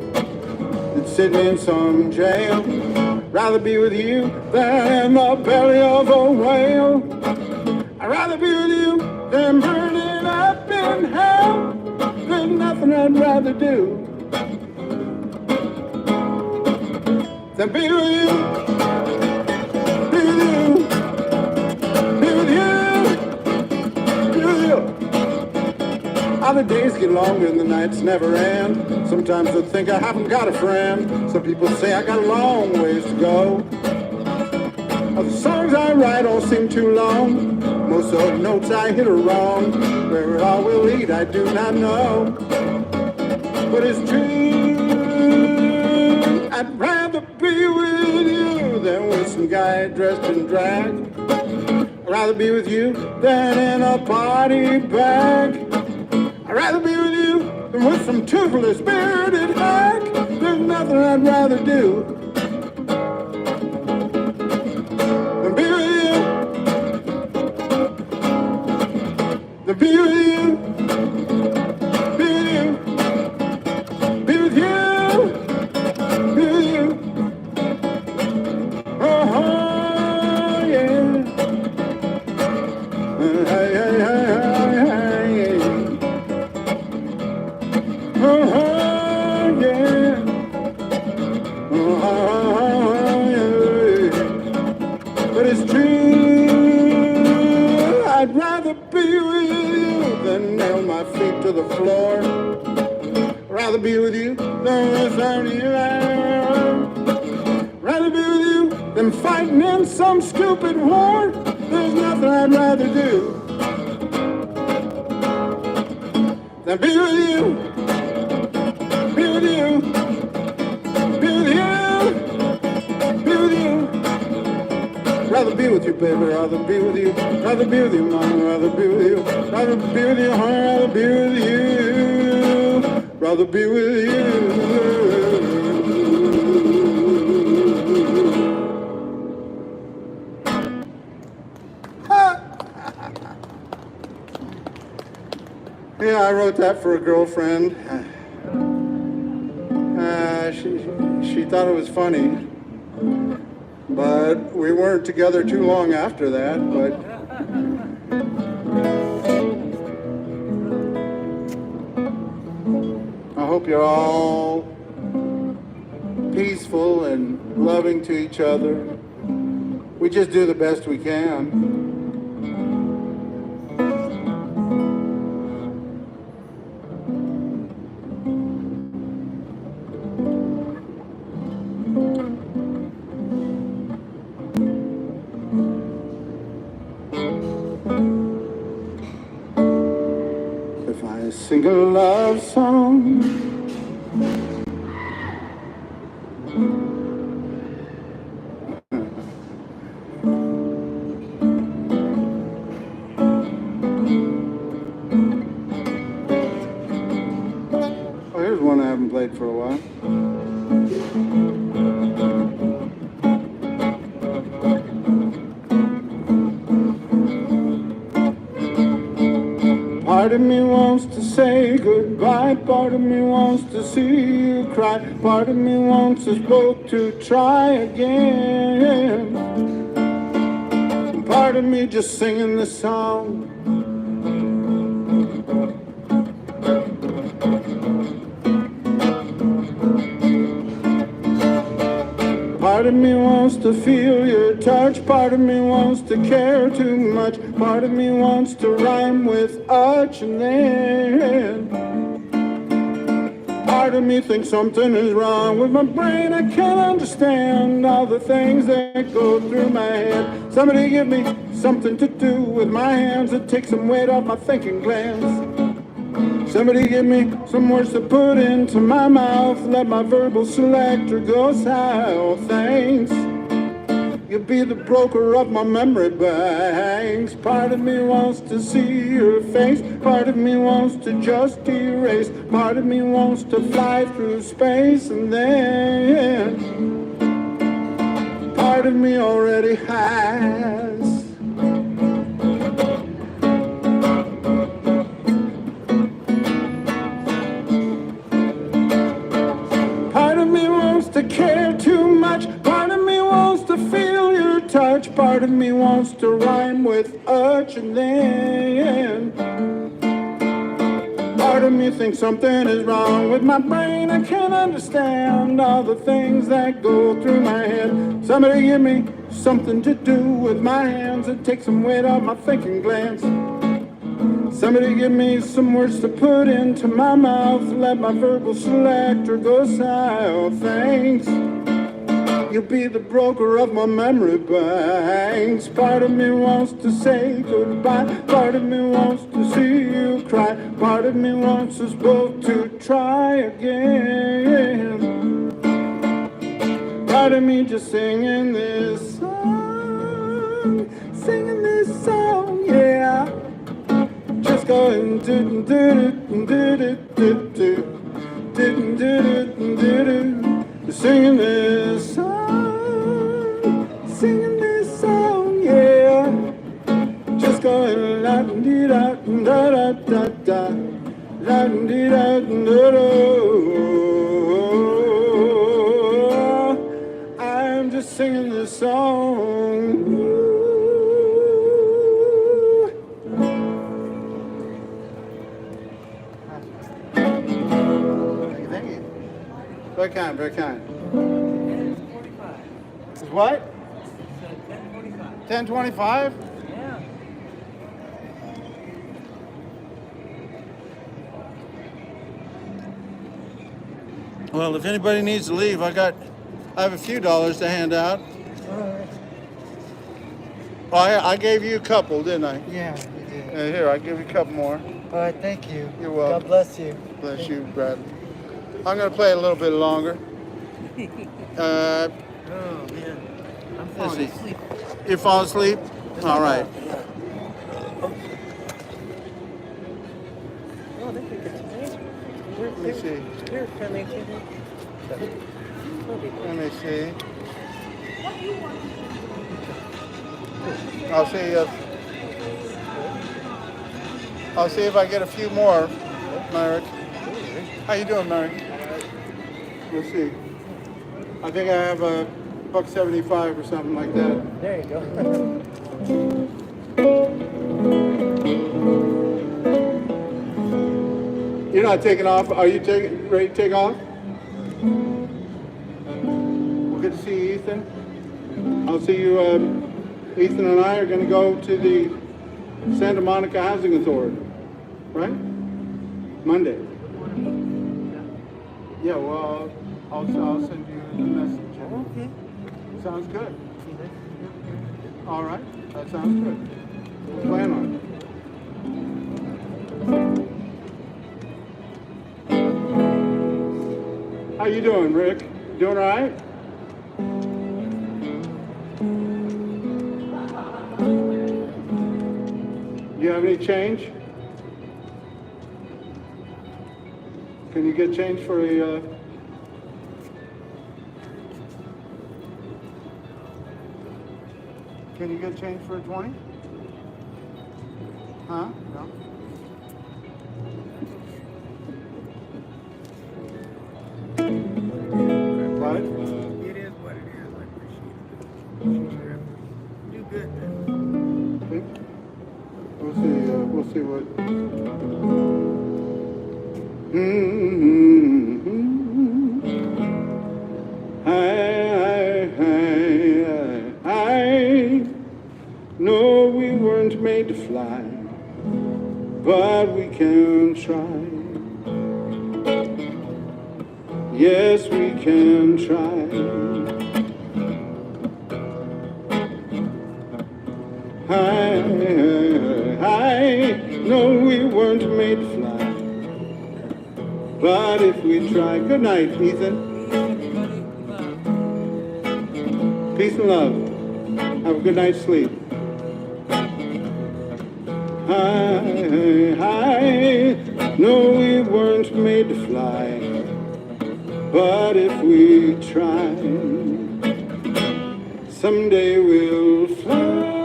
B: than sitting in some jail. Rather be with you than in the belly of a whale. I'd rather be with you than burning up in hell. There's nothing I'd rather do than be with you, be with you, be with you, be with you. How the days get longer and the nights never end. Sometimes I think I haven't got a friend. Some people say I got a long ways to go. The songs I write all seem too long. Most of the notes I hit are wrong. Where it all will lead I do not know. But it's true, I'd rather be with you than with some guy dressed in drag. I'd rather be with you than in a party bag. I'd rather be with you than with some toothless bearded hack. There's nothing I'd rather do than be with you, than be with you, be with you, be with you, be with you. Oh, yeah. Hey, hey, hey, hey, hey. Oh, yeah. Oh, yeah. But it's true, I'd rather be with you than nail my feet to the floor. Rather be with you than with anyone. Rather be with you than fighting in some stupid war. There's nothing I'd rather do than be with you, be with you, be with you, be with you. Rather be with you, baby, rather be with you, rather be with you, mama, rather be with you, rather be with you, honey, rather be with you, rather be with you. Yeah, I wrote that for a girlfriend. She thought it was funny, but we weren't together too long after that. But I hope you're all peaceful and loving to each other. We just do the best we can. If I sing a love song, oh, here's one I haven't played for a while. Part of me wants to say goodbye, part of me wants to see you cry, part of me wants us both to try again. Part of me just singing the song. Part of me wants to feel your touch, part of me wants to care too much, part of me wants to rhyme with "ach" and then. Part of me thinks something is wrong with my brain. I can't understand all the things that go through my head. Somebody give me something to do with my hands that takes some weight off my thinking glands. Somebody give me some words to put into my mouth. Let my verbal selector go south. Thanks. You'll be the broker of my memory banks. Part of me wants to see your face. Part of me wants to just erase. Part of me wants to fly through space. And then part of me already has. Part of me wants to care too much. Part of me wants to feel your touch. Part of me wants to rhyme with urge. And then part of me thinks something is wrong with my brain. I can't understand all the things that go through my head. Somebody give me something to do with my hands that take some weight off my thinking glands. Somebody give me some words to put into my mouth. Let my verbal selector go south. Thanks. You'll be the broker of my memory banks. Part of me wants to say goodbye. Part of me wants to see you cry. Part of me wants us both to try again. Part of me just singing this song, yeah. Just going do do do do do do do do do do. Singing this song, yeah. Just going la dee da da da da da, la dee da da da. I'm just singing this song. Thank you. Very kind, very kind.
A: 10:45.
B: Is what?
A: 10:45.
B: 10:25?
A: Yeah.
B: Well, if anybody needs to leave, I have a few dollars to hand out. Oh, I gave you a couple, didn't I?
H: Yeah, you did.
B: Here, I'll give you a couple more.
H: All right, thank you.
B: You're welcome.
H: God bless you.
B: Bless you, Bradley. I'm going to play a little bit longer.
A: Oh man, I'm
B: Let's
A: falling
B: see.
A: asleep.
B: You fall asleep? All right.
A: Oh, they think it's nice.
B: Let me see.
A: Here, can they see me?
B: Let me see. I'll see if I get a few more, Merrick. How you doing, Merrick? Let's see. I think I have a $1.75 or something like that.
A: There you go.
B: You're not taking off. Are you ready to take off? Well, good to see you, Ethan. I'll see you. Ethan and I are going to go to the Santa Monica Housing Authority, right? Monday. Yeah, well, I'll send you the message.
A: Okay.
B: Sounds good. All right, that sounds good. We'll plan on it. How you doing, Rick? Doing all right? Do you have any change? Can you get change for a... Can you get change for a 20? Huh? No? What?
F: It is what it is. I appreciate it. Do good, man.
B: Okay. We'll see what... I know we weren't made to fly, but we can try. Yes, we can try. I know we weren't made to fly, but if we try. Good night, Ethan. Peace and love. Have a good night's sleep. I know we weren't made to fly, but if we try, someday we'll fly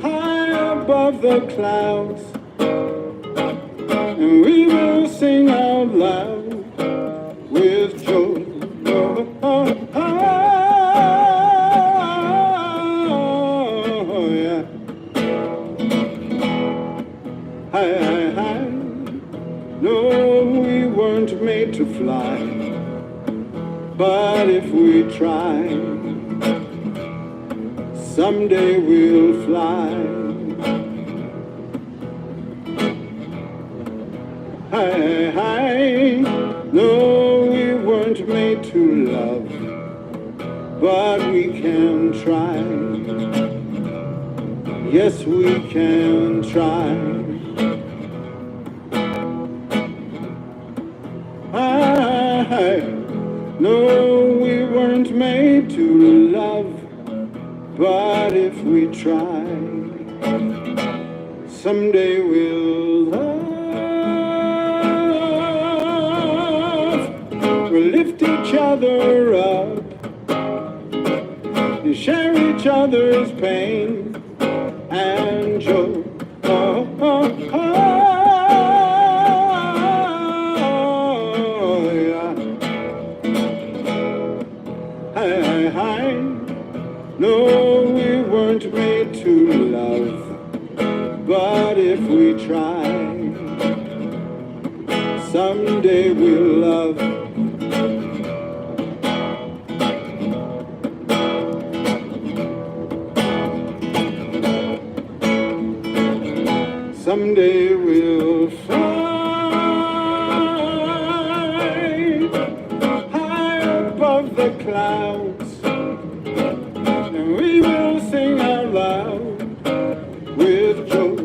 B: high above the clouds, and we will sing out loud with joy. I know we weren't made to fly, but if we try, someday we'll fly. I know we weren't made to love, but we can try. Yes, we can try. I know we weren't made to love, but if we try, someday we'll love. We'll lift each other up and share each other's pain and joy. I know we weren't made to love, but if we try, someday we'll love. Someday we'll fly high above the clouds, and we will sing out loud with joy.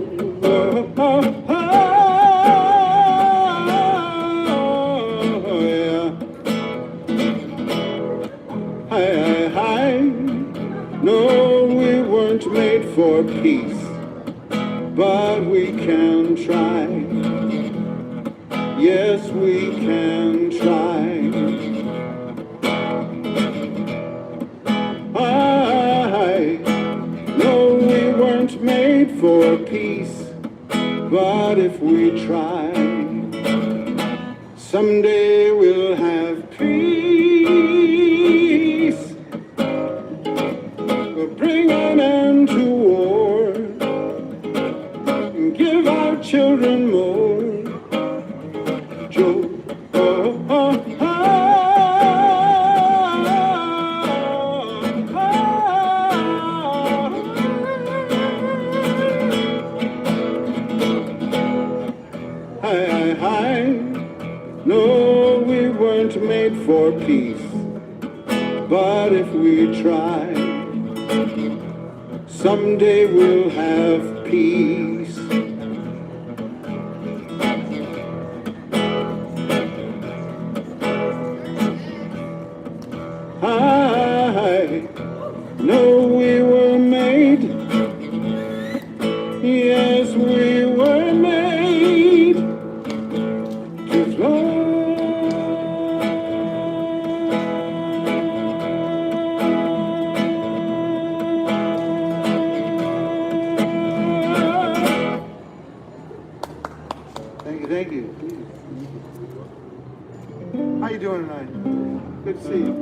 B: I know we weren't made for peace, but we can try. Yes, we can try. I know we weren't made for peace, but if we try, someday we'll have peace. We'll bring an end to war and give our children more joy. I know we weren't made for peace, but if we try, someday we'll have peace. I know we were made, yes, we were made to fly. Thank you. How you doing tonight? Good to see you.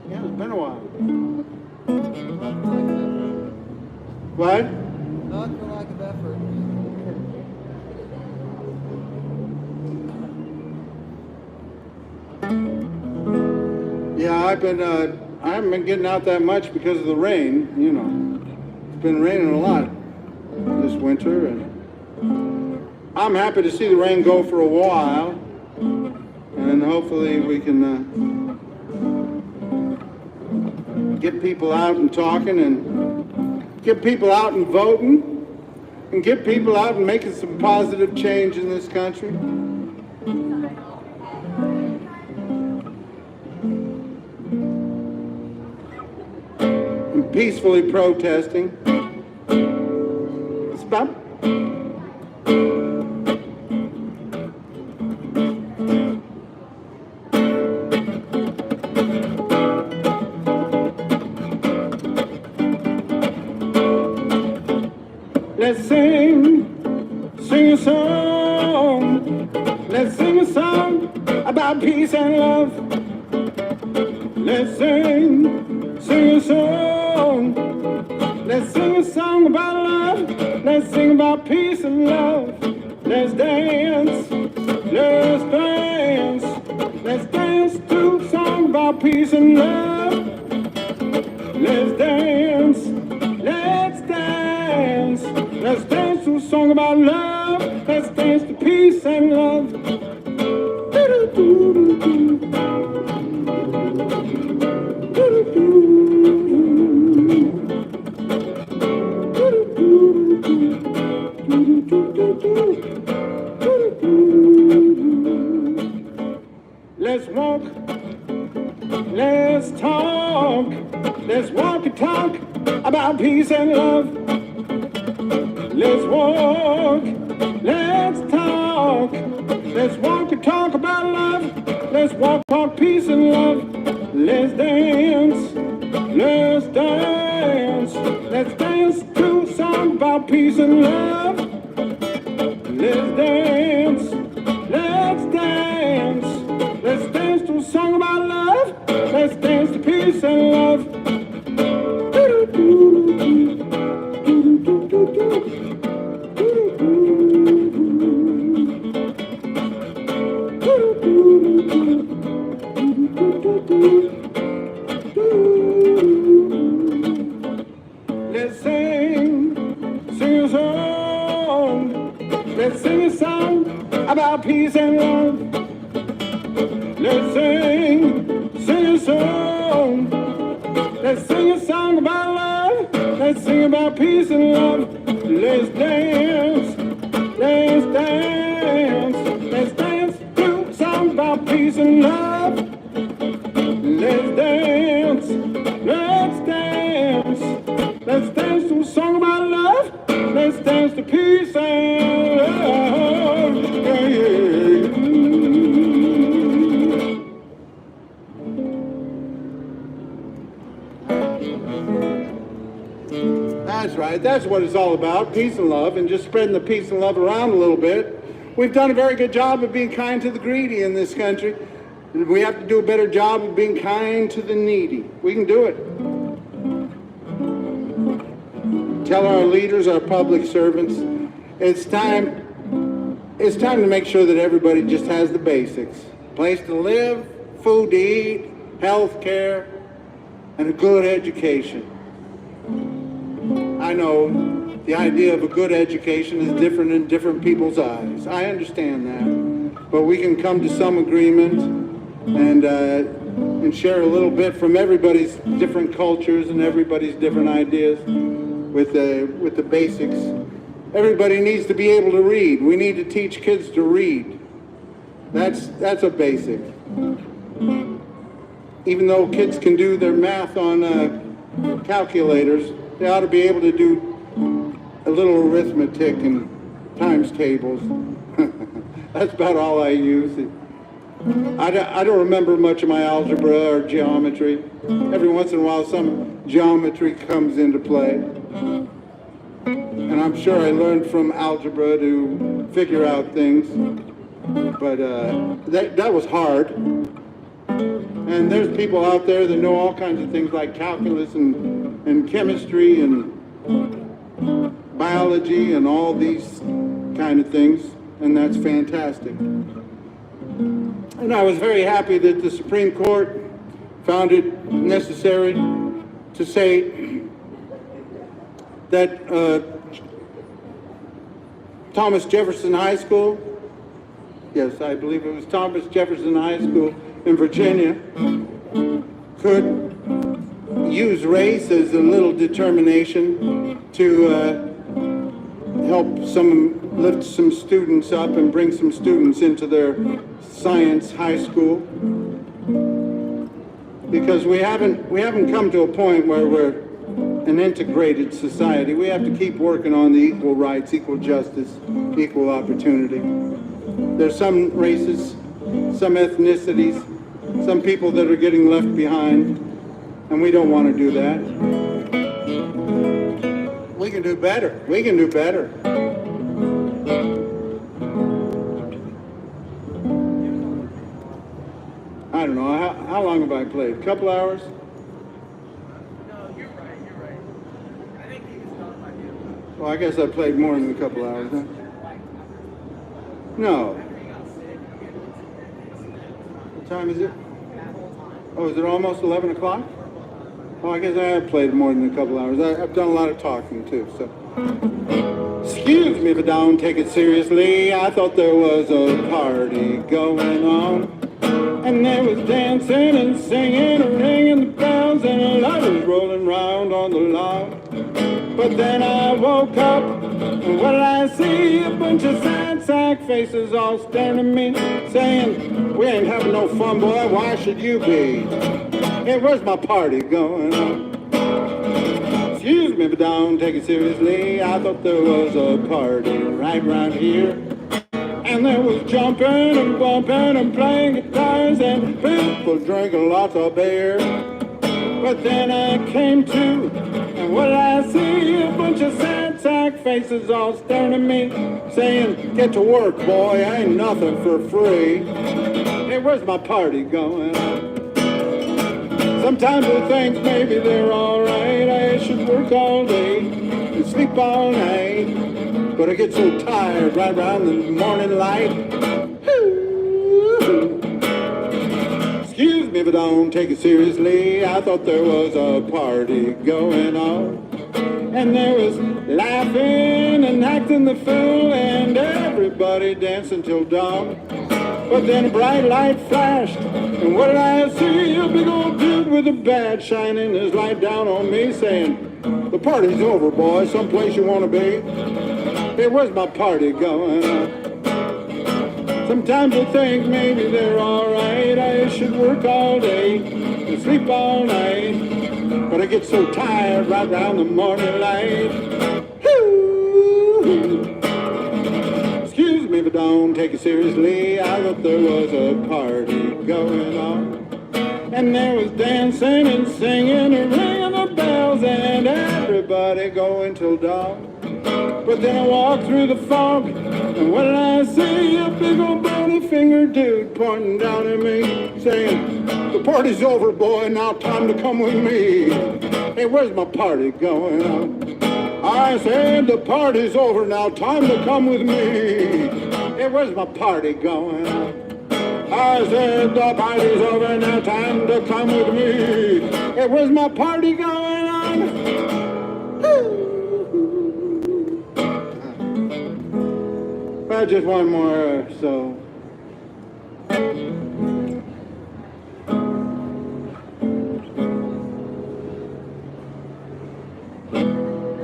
B: Yeah, it's been a while. What?
H: Not for lack of effort.
B: Yeah, I haven't been getting out that much because of the rain, you know. It's been raining a lot this winter, and I'm happy to see the rain go for a while, and hopefully we can get people out and talking, and get people out and voting, and get people out and making some positive change in this country. And peacefully protesting. It's about let's sing a song. Let's sing a song about peace and love. Let's sing a song. Let's sing a song about love. Let's sing about peace and love. Let's dance. Let's dance. Let's dance to a song about peace and love. Let's dance. Let's dance. Let's dance to a song about love. Let's dance to peace and love. Let's walk. Let's talk. Let's walk and talk about peace and love. Let's walk, let's talk. Let's walk and talk about love. Let's walk, peace and love. Let's dance, let's dance. Let's dance to a song about peace and love. Let's dance, let's dance. Let's dance to a song about love. Let's dance to peace and love. Let's sing a song. Let's sing a song about peace and love. Let's sing a song. Let's sing a song about love. Let's sing about peace and love. Let's dance. Let's dance. Let's dance to a song about peace and love. Let's dance. Let's dance. Let's dance to a song about love. Let's dance to peace and love. That's right. That's what it's all about, peace and love, and just spreading the peace and love around a little bit. We've done a very good job of being kind to the greedy in this country. We have to do a better job of being kind to the needy. We can do it. Tell our leaders, our public servants, it's time to make sure that everybody just has the basics. Place to live, food to eat, health care, and a good education. I know the idea of a good education is different in different people's eyes. I understand that. But we can come to some agreement and share a little bit from everybody's different cultures and everybody's different ideas with the basics. Everybody needs to be able to read. We need to teach kids to read. That's a basic. Even though kids can do their math on calculators, they ought to be able to do a little arithmetic and times tables. That's about all I use. I don't remember much of my algebra or geometry. Every once in a while some geometry comes into play. And I'm sure I learned from algebra to figure out things. But that was hard. And there's people out there that know all kinds of things like calculus and chemistry and biology and all these kind of things. And that's fantastic. And I was very happy that the Supreme Court found it necessary to say that Thomas Jefferson High School. Yes, I believe it was Thomas Jefferson High School in Virginia could use race as a little determination to help lift some students up and bring some students into their science high school. Because we haven't come to a point where we're an integrated society. We have to keep working on the equal rights, equal justice, equal opportunity. There's some races, some ethnicities, some people that are getting left behind, and we don't want to do that. We can do better. We can do better. I don't know, how long have I played? A couple hours?
F: No, you're right. I think he was talking about you.
B: Well, I guess I played more than a couple hours, huh? No. What time is it? Oh, is it almost 11 o'clock? Oh, I guess I have played more than a couple hours. I've done a lot of talking, too, so. Excuse me if I don't take it seriously. I thought there was a party going on. And there was dancing and singing and ringing the bells and a light was rolling round on the lawn. But then I woke up and what did I see? A bunch of sad sack faces all staring at me saying, we ain't having no fun, boy, why should you be? Hey, where's my party going on? Excuse me if I don't take it seriously. I thought there was a party right around here. And there was jumping and bumping and playing guitars and people drinking lots of beer. But then I came to, and what did I see? A bunch of sad sack faces all staring at me, saying, get to work, boy, ain't nothing for free. Hey, where's my party going on? Sometimes I think maybe they're alright. I should work all day and sleep all night. But I get so tired right around the morning light. Excuse me if I don't take it seriously. I thought there was a party going on. And there was laughing and acting the fool and everybody dancing till dawn. But then a bright light flashed, and what did I see? A big old dude with a badge shining his light down on me saying, the party's over, boy, someplace you want to be. Hey, where's my party going on? Sometimes I think maybe they're alright. I should work all day and sleep all night. But I get so tired right around the morning light. Excuse me if I don't take it seriously. I thought there was a party going on. And there was dancing and singing and ringing the bells and everybody going till dawn. But then I walked through the fog, and what did I see? A big old bony-fingered dude pointing down at me, saying, the party's over, boy, now time to come with me. Hey, where's my party going on? I said, the party's over, now time to come with me. Hey, where's my party going on? I said, the party's over, now time to come with me. Hey, where's my party going on? Well, just one more, so.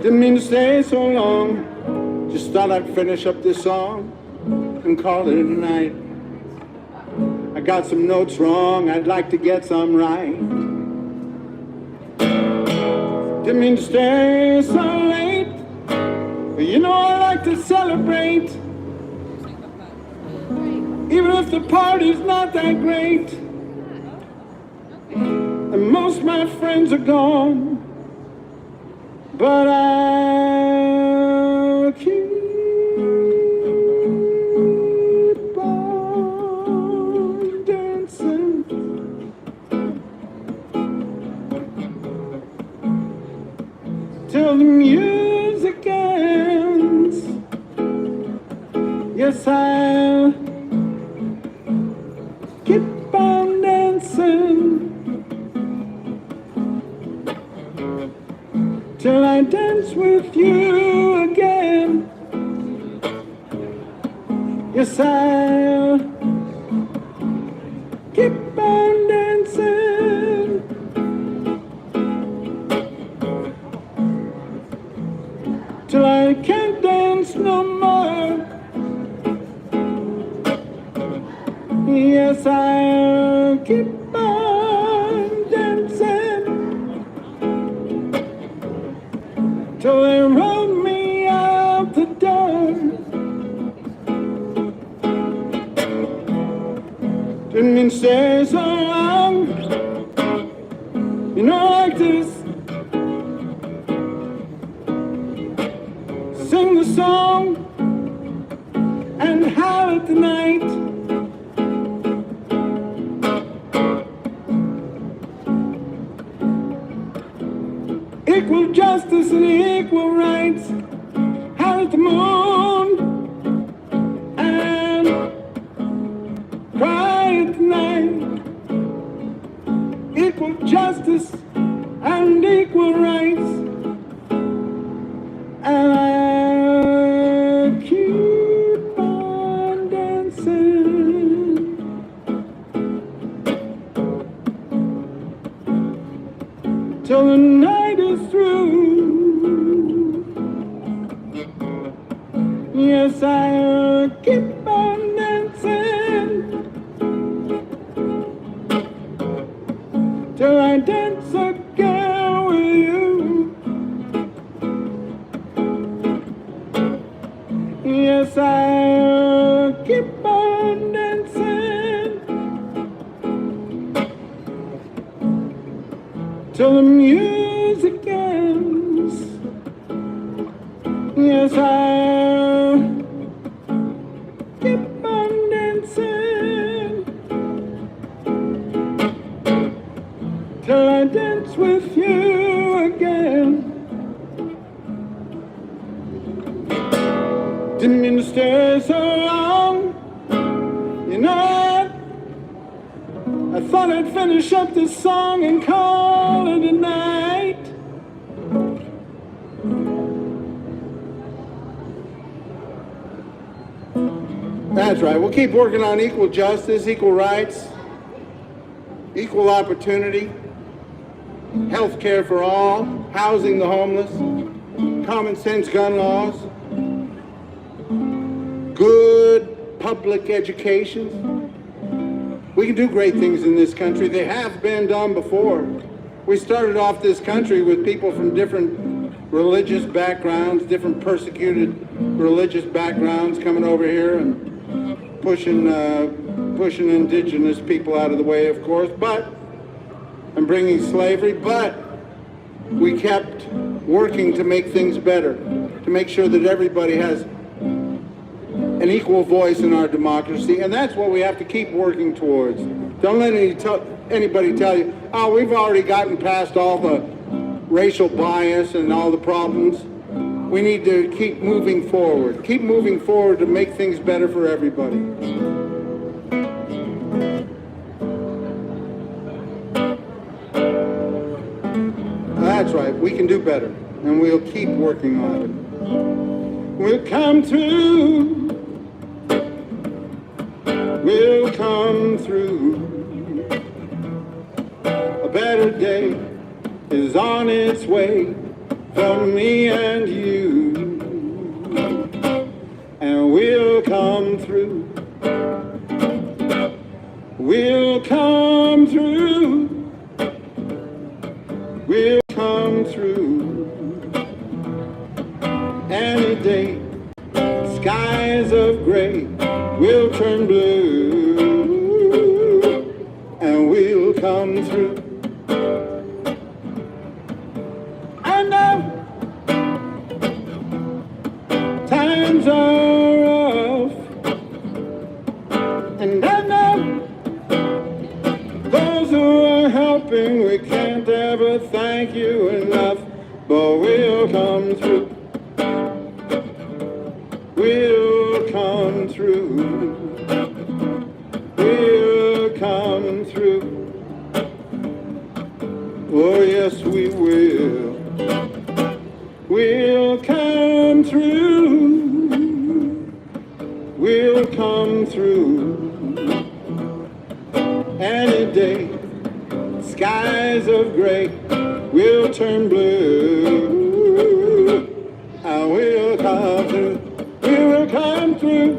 B: Didn't mean to stay so long. Just thought I'd finish up this song and call it a night. I got some notes wrong, I'd like to get some right. Didn't mean to stay so late, but you know I like to celebrate. Even if the party's not that great, and most of my friends are gone, but I'll keep on dancing till the music ends. Yes, I'll keep on dancing till I dance with you again. Yes, I'll keep on dancing till I can't dance no more. Yes, I'll keep on dancing till they roll me out the door. Didn't mean to stay so long, you know, like this. Sing the song and howl at the night. Equal justice and equal rights, howl at the moon and cry at the night. Equal justice and equal rights, and I'll keep on dancing till the night is through. Yes, I'll keep on dancing till I dance again with you. Yes, I'll keep on dancing till the music ends. Yes, I'll keep on dancing till I dance with you again. Didn't mean to stay so long, you know. I thought I'd finish up this song and call it a night. That's right. We'll keep working on equal justice, equal rights, equal opportunity, health care for all, housing the homeless, common sense gun laws, good public education. We can do great things in this country. They have been done before. We started off this country with people from different religious backgrounds, different persecuted religious backgrounds coming over here and pushing indigenous people out of the way, of course, and bringing slavery, but we kept working to make things better, to make sure that everybody has an equal voice in our democracy, and that's what we have to keep working towards. Don't let anybody tell you, oh, we've already gotten past all the racial bias and all the problems. We need to keep moving forward to make things better for everybody. That's right, we can do better, and we'll keep working on it. We'll come through. We'll come through. A better day is on its way for me and you. And we'll come through. We'll come through. We'll come through. Any day, skies of gray will turn blue, and we'll come through. I know times are rough, and I know those who are helping, we can't ever thank you enough, but we'll come through. We'll come through. We'll come through. Oh, yes, we will. We'll come through. We'll come through. Any day, skies of gray will turn blue. I will come through, we will come through,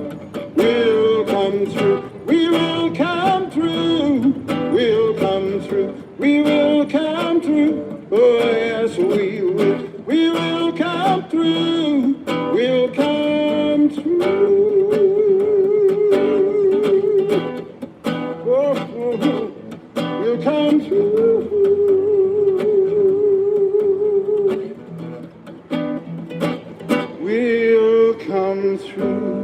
B: we'll come through, we will come through, we'll come through, we will come through. Oh yes, we will come through, we'll come through. Oh, we'll come through. We'll come through.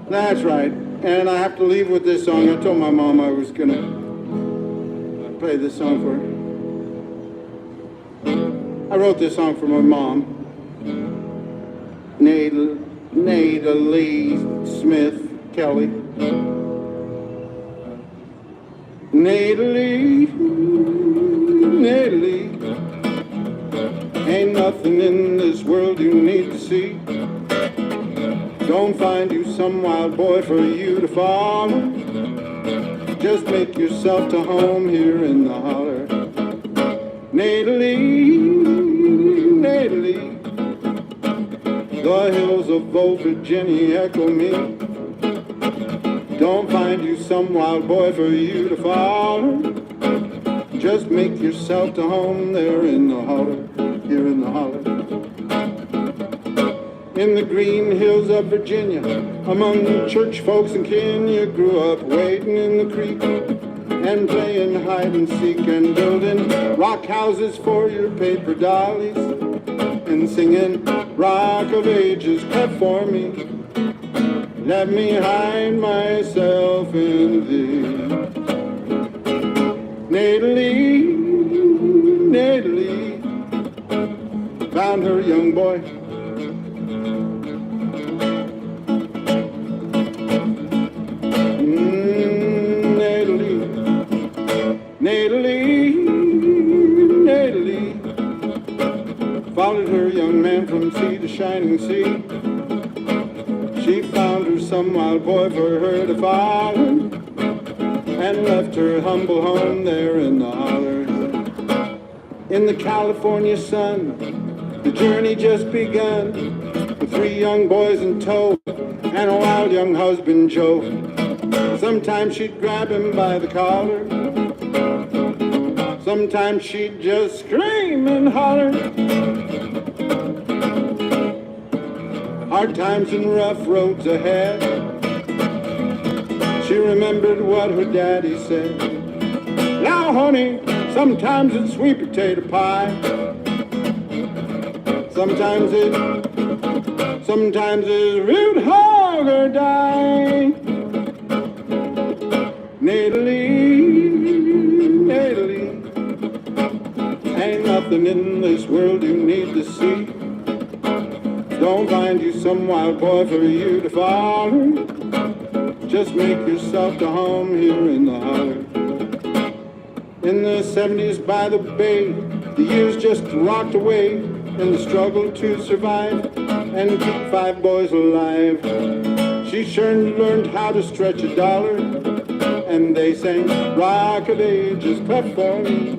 B: That's right. And I have to leave with this song. I told my mom I was going to play this song for her. I wrote this song for my mom. Nada Lee Smith Kelley. Nada Lee. Ain't nothing in this world you need to see. Don't find you some wild boy for you to follow. Just make yourself to home here in the holler. Nada Lee. The hills of old Virginia echo me. Don't find you some wild boy for you to follow. Just make yourself to home there in the holler, here in the holler. In the green hills of Virginia, among church folks and kin, you grew up wading in the creek and playing hide and seek and building rock houses for your paper dollies and singing Rock of Ages, clap for me. Let me hide myself in thee. Nada Lee found her young boy. Nada Lee followed her young man from sea to shining sea. She found her some wild boy for her to follow and left her humble home there in the holler. In the California sun, the journey just begun, with 3 young boys in tow and a wild young husband Joe. Sometimes she'd grab him by the collar, sometimes she'd just scream and holler. Hard times and rough roads ahead, she remembered what her daddy said. Now honey, sometimes it's sweet potato pie, sometimes it's root hog or die. Nada Lee, ain't nothing in this world you need to see. Don't find you some wild boy for you to follow. Just make yourself to home here in the holler. In the 70s by the bay, the years just rocked away in the struggle to survive and keep 5 boys alive. She sure learned how to stretch a dollar, and they sang Rock of Ages, clap for me.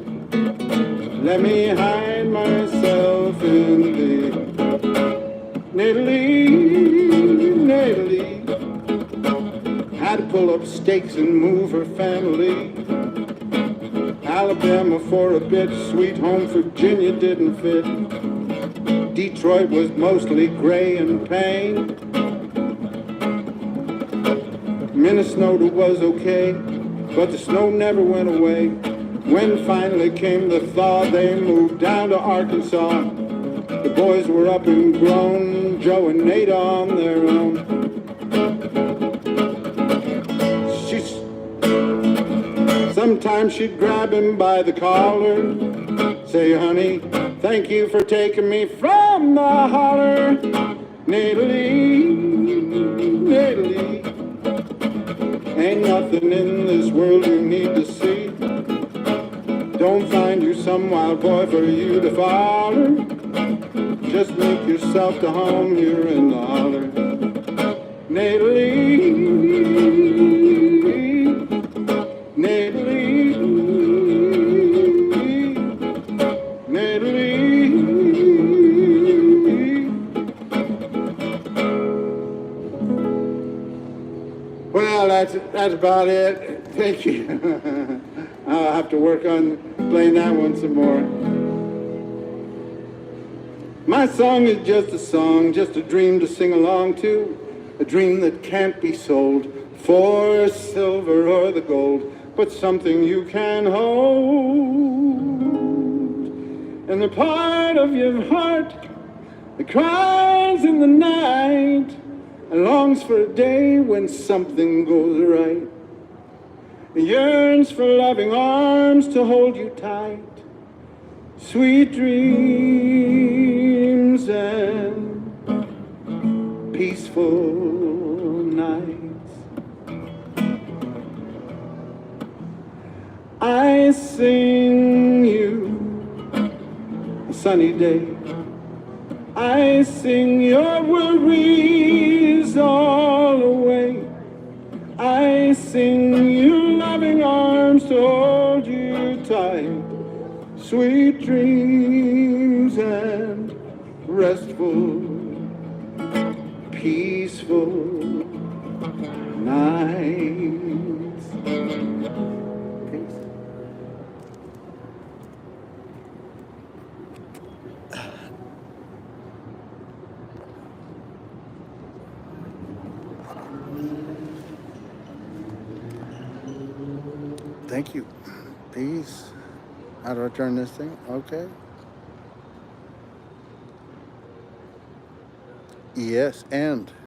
B: Let me hide myself in thee. Nada Lee had to pull up stakes and move her family. Alabama for a bit, sweet home Virginia didn't fit. Detroit was mostly gray and pain. Minnesota was okay, but the snow never went away. When finally came the thaw, they moved down to Arkansas. The boys were up and grown, Joe and Nada on their own. Sometimes she'd grab him by the collar, say, honey, thank you for taking me from the holler. Nada Lee, ain't nothing in this world you need to see. Don't find you some wild boy for you to follow. Just make yourself to home here in the holler. Natalie, Natalie, Natalie. Well, that's about it. Thank you. I'll have to work on playing that one some more. My song is just a song, just a dream to sing along to, a dream that can't be sold for silver or the gold, but something you can hold. And the part of your heart that cries in the night and longs for a day when something goes right. It yearns for loving arms to hold you tight. Sweet dreams and peaceful nights. I sing you a sunny day. I sing your worries all away. I sing you loving arms to hold you tight. Sweet dreams and restful, peaceful nights. Peace. Thank you. Peace. How do I turn this thing? Okay. Yes, and.